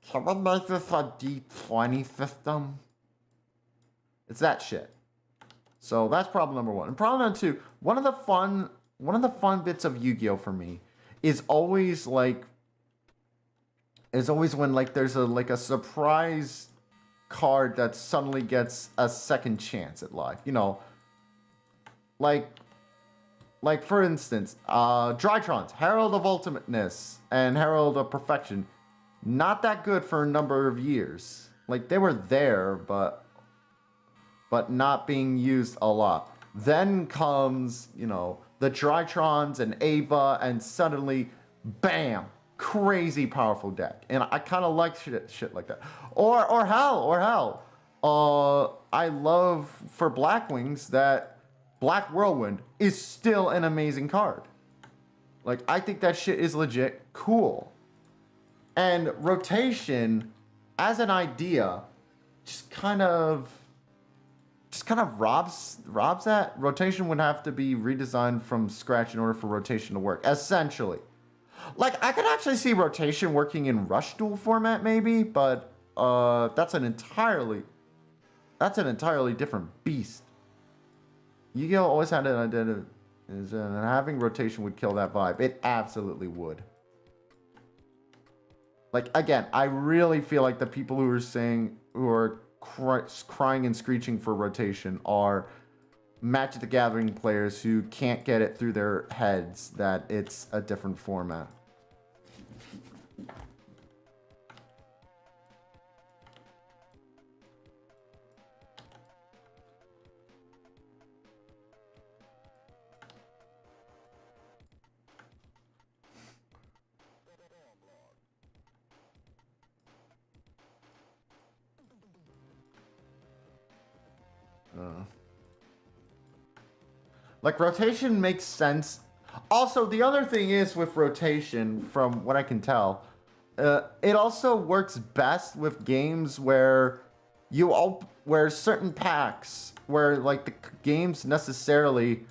can we make this a D20 system? It's that shit. So that's problem number one. And problem number two, one of the fun bits of Yu-Gi-Oh! For me is always when like there's a surprise card that suddenly gets a second chance at life. You know, like for instance, Drytrons, Herald of Ultimateness and Herald of Perfection, not that good for a number of years. Like they were there, but not being used a lot. Then comes, you know, the Drytrons and Ava, and suddenly, bam, crazy powerful deck. And I kind of like shit like that. Or hell, I love for Blackwings that Black Whirlwind is still an amazing card. Like, I think that shit is legit cool. And rotation, as an idea, just kind of robs that. Rotation would have to be redesigned from scratch in order for rotation to work, essentially. Like, I could actually see rotation working in Rush Duel format, maybe, but that's an entirely different beast. Yu-Gi-Oh! Always had an identity, and having rotation would kill that vibe. It absolutely would. Like, again, I really feel like the people who are crying and screeching for rotation are Magic the Gathering players who can't get it through their heads that it's a different format. Like, rotation makes sense. Also, the other thing is with rotation, from what I can tell, it also works best with games where where certain packs, where like the games necessarily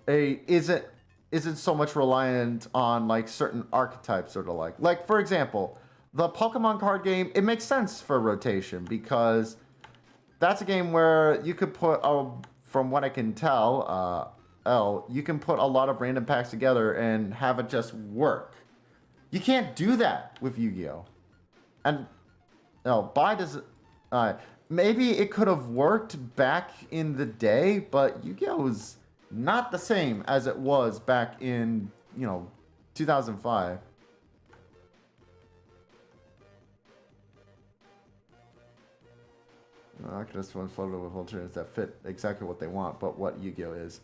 isn't so much reliant on like certain archetypes, sort of like for example, the Pokemon card game. It makes sense for rotation because that's a game where you could put from what I can tell, you can put a lot of random packs together and have it just work. You can't do that with Yu-Gi-Oh! And maybe it could have worked back in the day, but Yu-Gi-Oh! Was not the same as it was back in, 2005. Arctis one floated with alternatives that fit exactly what they want, but what Yu-Gi-Oh is.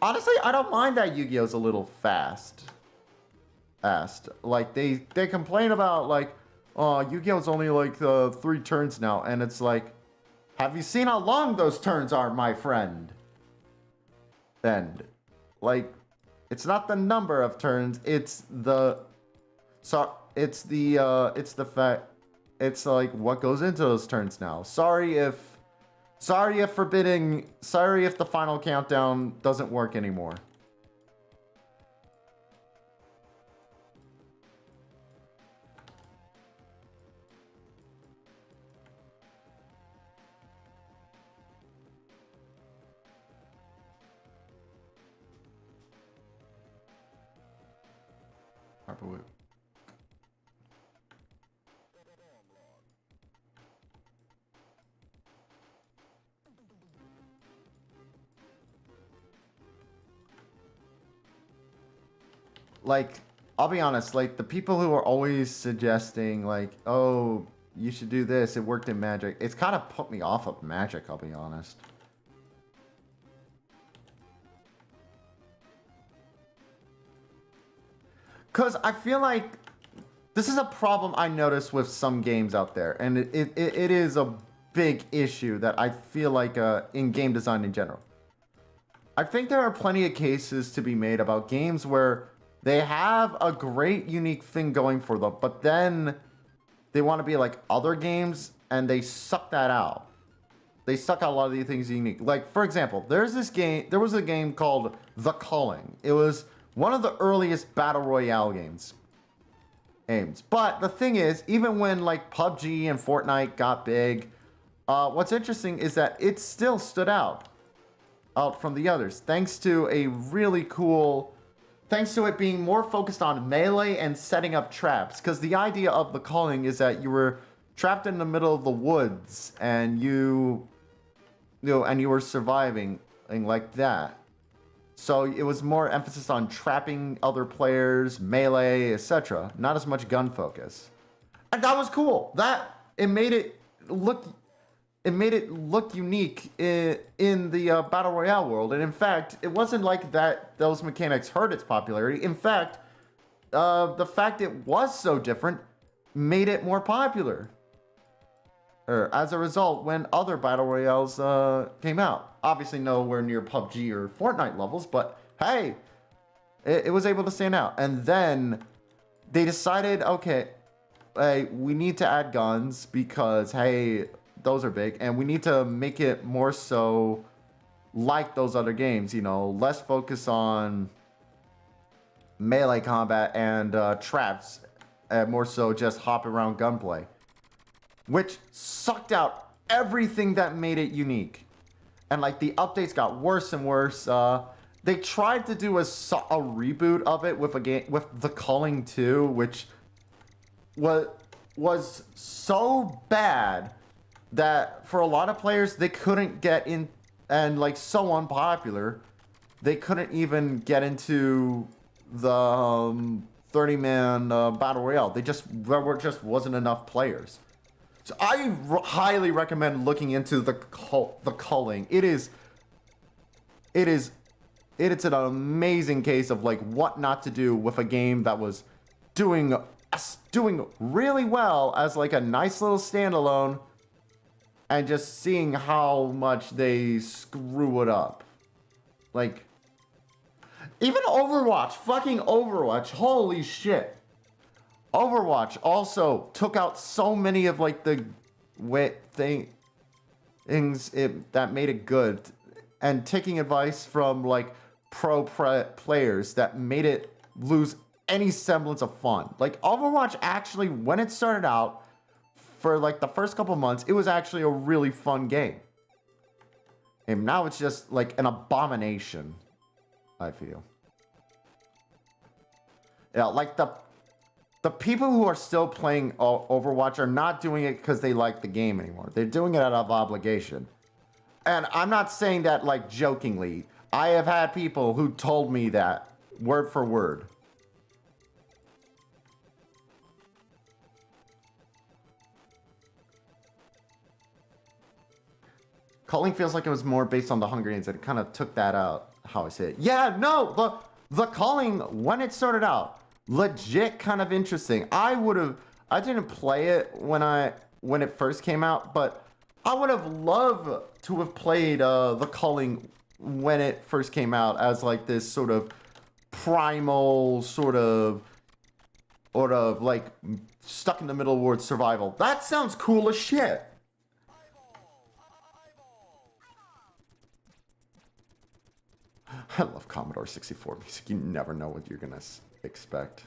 Honestly, I don't mind that Yu-Gi-Oh's a little fast. Like, they complain about, like, oh, Yu-Gi-Oh's only, like, 3 turns now, and it's like, have you seen how long those turns are, my friend? And, like, it's not the number of turns, it's the... So, it's the fact... It's like what goes into those turns now. Sorry if the final countdown doesn't work anymore. Harper Whip. Like, I'll be honest, like, the people who are always suggesting, like, oh, you should do this, it worked in Magic, it's kind of put me off of Magic, I'll be honest. Because I feel like this is a problem I notice with some games out there, and it is a big issue that I feel like in game design in general. I think there are plenty of cases to be made about games where they have a great, unique thing going for them, but then they want to be like other games, and they suck that out. They suck out a lot of these things unique. Like, for example, there was a game called The Calling. It was one of the earliest Battle Royale games. But the thing is, even when like PUBG and Fortnite got big, what's interesting is that it still stood out from the others, thanks to it being more focused on melee and setting up traps. Because the idea of The Calling is that you were trapped in the middle of the woods and you were surviving and like that. So it was more emphasis on trapping other players, melee, etc. Not as much gun focus. And that was cool. It made it look unique in the Battle Royale world. And in fact, it wasn't like those mechanics hurt its popularity. In fact, the fact it was so different made it more popular. As a result, when other Battle Royales came out. Obviously nowhere near PUBG or Fortnite levels, but hey, it was able to stand out. And then they decided, okay, hey, we need to add guns because, hey, those are big, and we need to make it more so like those other games, less focus on melee combat and traps, and more so just hop around gunplay, which sucked out everything that made it unique. And like the updates got worse and worse. They tried to do a reboot of it with a game with The Calling 2, which was so bad that for a lot of players they couldn't get in, and like so unpopular, they couldn't even get into the 30-man battle royale. There just wasn't enough players. So I highly recommend looking into the Calling. It's an amazing case of like what not to do with a game that was doing really well as like a nice little standalone, and just seeing how much they screw it up. Like, even Overwatch, fucking Overwatch, holy shit. Overwatch also took out so many of like the things that made it good, and taking advice from like pro players that made it lose any semblance of fun. Like Overwatch actually, when it started out, for like the first couple months, it was actually a really fun game. And now it's just like an abomination, I feel. Yeah, like the people who are still playing Overwatch are not doing it because they like the game anymore. They're doing it out of obligation. And I'm not saying that like jokingly. I have had people who told me that word for word. Culling feels like it was more based on the Hunger Games, and it kind of took that out, how I say it. Yeah, no, the Culling, when it started out, legit kind of interesting. I didn't play it when it first came out, but I would have loved to have played the Culling when it first came out as like this sort of primal sort of like stuck in the middle ward survival. That sounds cool as shit. I love Commodore 64 music. You never know what you're gonna expect.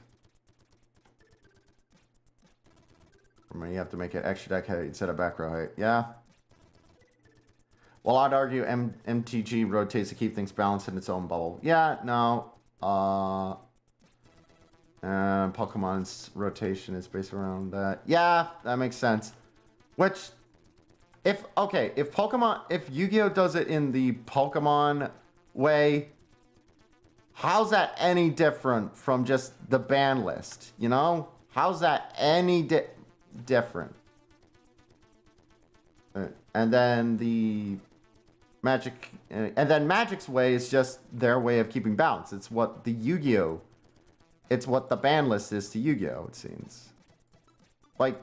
Remember, you have to make it extra deck height instead of back row height. Yeah. Well, I'd argue MTG rotates to keep things balanced in its own bubble. Yeah, no. Pokemon's rotation is based around that. Yeah, that makes sense. Which, if Yu-Gi-Oh does it in the Pokemon way, how's that any different from just the ban list? You know? How's that any different? And then the Magic, and then Magic's way is just their way of keeping balance. It's what the Yu-Gi-Oh, it's what the ban list is to Yu-Gi-Oh, it seems. Like,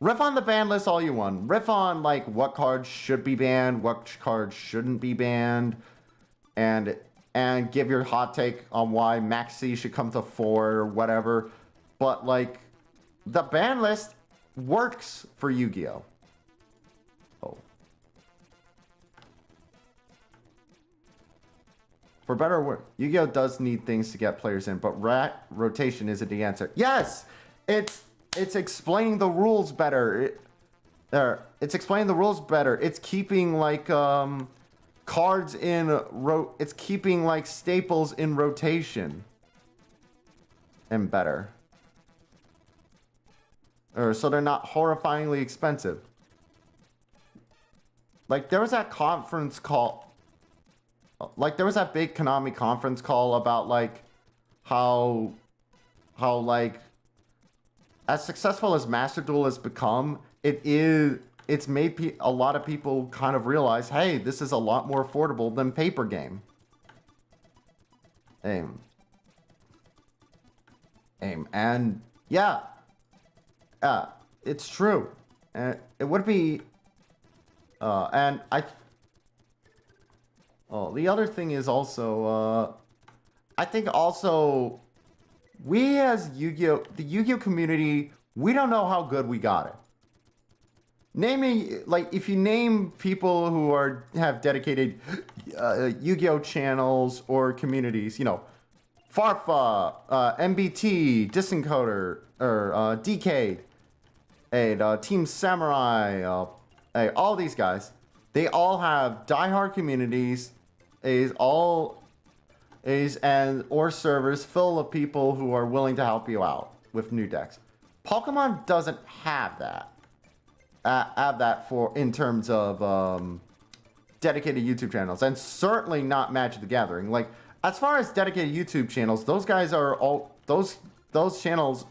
riff on the ban list all you want. Riff on, like, what cards should be banned, what cards shouldn't be banned, and give your hot take on why Maxi should come to 4 or whatever. But, like, the ban list works for Yu-Gi-Oh. For better or worse, Yu-Gi-Oh does need things to get players in, but rotation isn't the answer. Yes! It's explaining the rules better. It's explaining the rules better. It's keeping, like, cards in... It's keeping, like, staples in rotation. And better. So they're not horrifyingly expensive. Like, there was that conference call... Like, there was that big Konami conference call about, like, how like, as successful as Master Duel has become, it's made a lot of people kind of realize, hey, this is a lot more affordable than paper game. And, yeah, it's true. It would be, and the other thing is also, I think also, we as Yu-Gi-Oh, the Yu-Gi-Oh community, we don't know how good we got it. Naming, like, if you name people who have dedicated Yu-Gi-Oh channels or communities, you know, Farfa, MBT, Disencoder, or Decade, Team Samurai, all these guys, they all have diehard communities, or servers full of people who are willing to help you out with new decks. Pokemon doesn't have that. In terms of dedicated YouTube channels, and certainly not Magic the Gathering. Like, as far as dedicated YouTube channels, those guys are all those channels.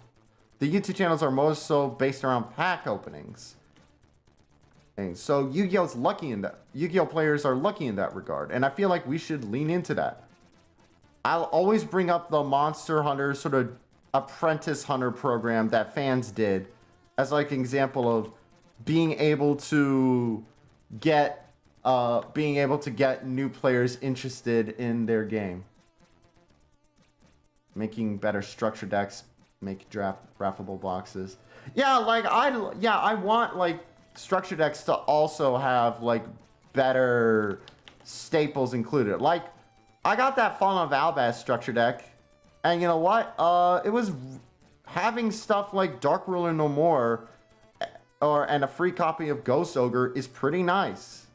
The YouTube channels are most so based around pack openings. And so Yu-Gi-Oh's lucky in that. Yu-Gi-Oh players are lucky in that regard, and I feel like we should lean into that. I'll always bring up the Monster Hunter sort of apprentice hunter program that fans did as like an example of being able to get new players interested in their game. Making better structure decks, make draftable boxes. Yeah, like I want like structure decks to also have like better staples included. Like, I got that Fallen of Albaz structure deck, and you know what? It was having stuff like Dark Ruler No More, and a free copy of Ghost Ogre is pretty nice.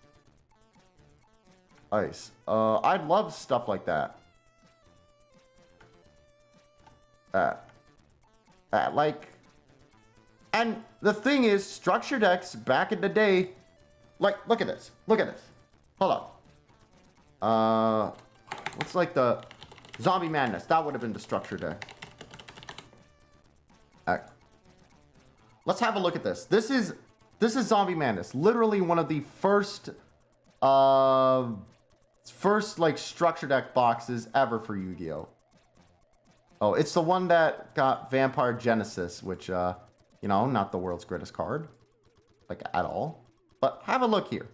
Nice. I'd love stuff like that. And the thing is, structure decks back in the day, like, look at this. Look at this. Hold on. What's like the Zombie Madness? That would have been the structure deck. Alright. Let's have a look at this. This is Zombie Madness. Literally one of the first first like structure deck boxes ever for Yu-Gi-Oh. Oh, it's the one that got Vampire Genesis, which you know, not the world's greatest card, like at all. But have a look here.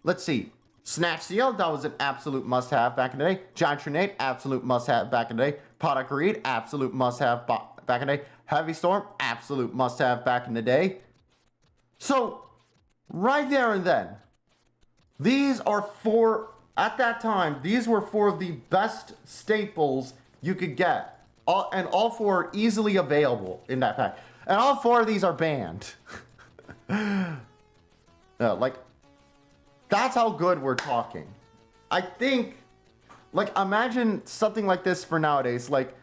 Let's see. Snatch Seal, that was an absolute must-have back in the day. Giant Trinade, absolute must-have back in the day. Pot of Greed, absolute must-have back in the day. Heavy Storm, absolute must-have back in the day. So, right there and then, these are four, at that time, these were four of the best staples you could get. And all four are easily available in that pack. And all four of these are banned. Like, that's how good we're talking. I think, like, imagine something like this for nowadays. Like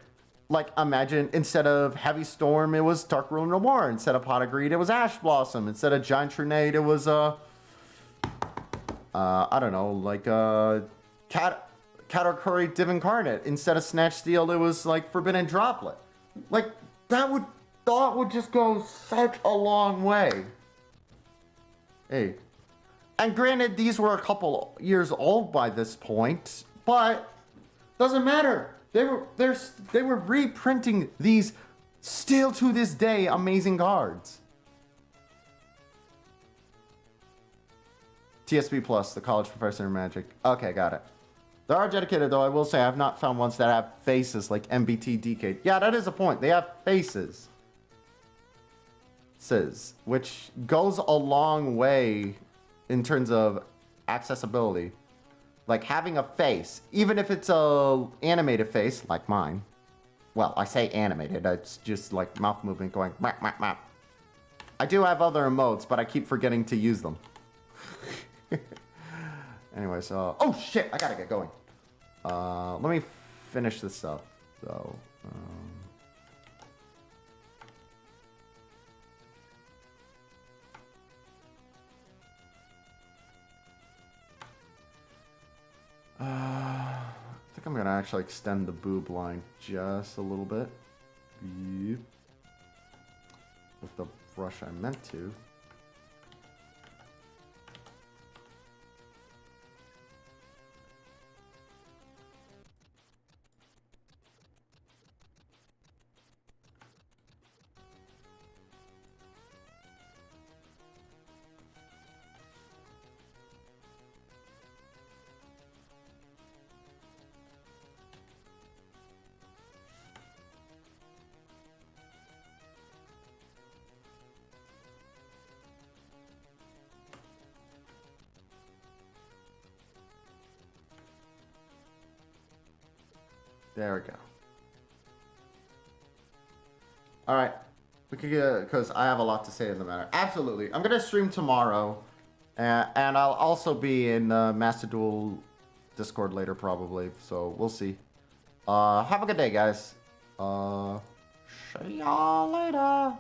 imagine instead of Heavy Storm, it was Dark Ruler No More. Instead of Pot of Greed, it was Ash Blossom. Instead of Giant Trinade, it was, I don't know, like, Katakuri Div Incarnate. Instead of Snatch Steal, it was, like, Forbidden Droplet. Like, that would just go such a long way. Hey. And granted, these were a couple years old by this point, but doesn't matter. They were reprinting these still to this day amazing cards. TSP Plus, the College Professor in Magic. Okay, got it. They are dedicated, though. I will say I have not found ones that have faces like MBT DK. Yeah, that is a point. They have faces. Which goes a long way in terms of accessibility. Like having a face, even if it's a animated face like mine. Well, I say animated, it's just like mouth movement going map, map, map. I do have other emotes, but I keep forgetting to use them. Anyway, so, oh shit, I gotta get going. Let me finish this up, though. I think I'm gonna actually extend the boob line just a little bit. Yep. With the brush I meant to. There we go. All right, we could get, because I have a lot to say in the matter. Absolutely, I'm gonna stream tomorrow, and I'll also be in Master Duel Discord later probably. So we'll see. Have a good day, guys. See y'all later.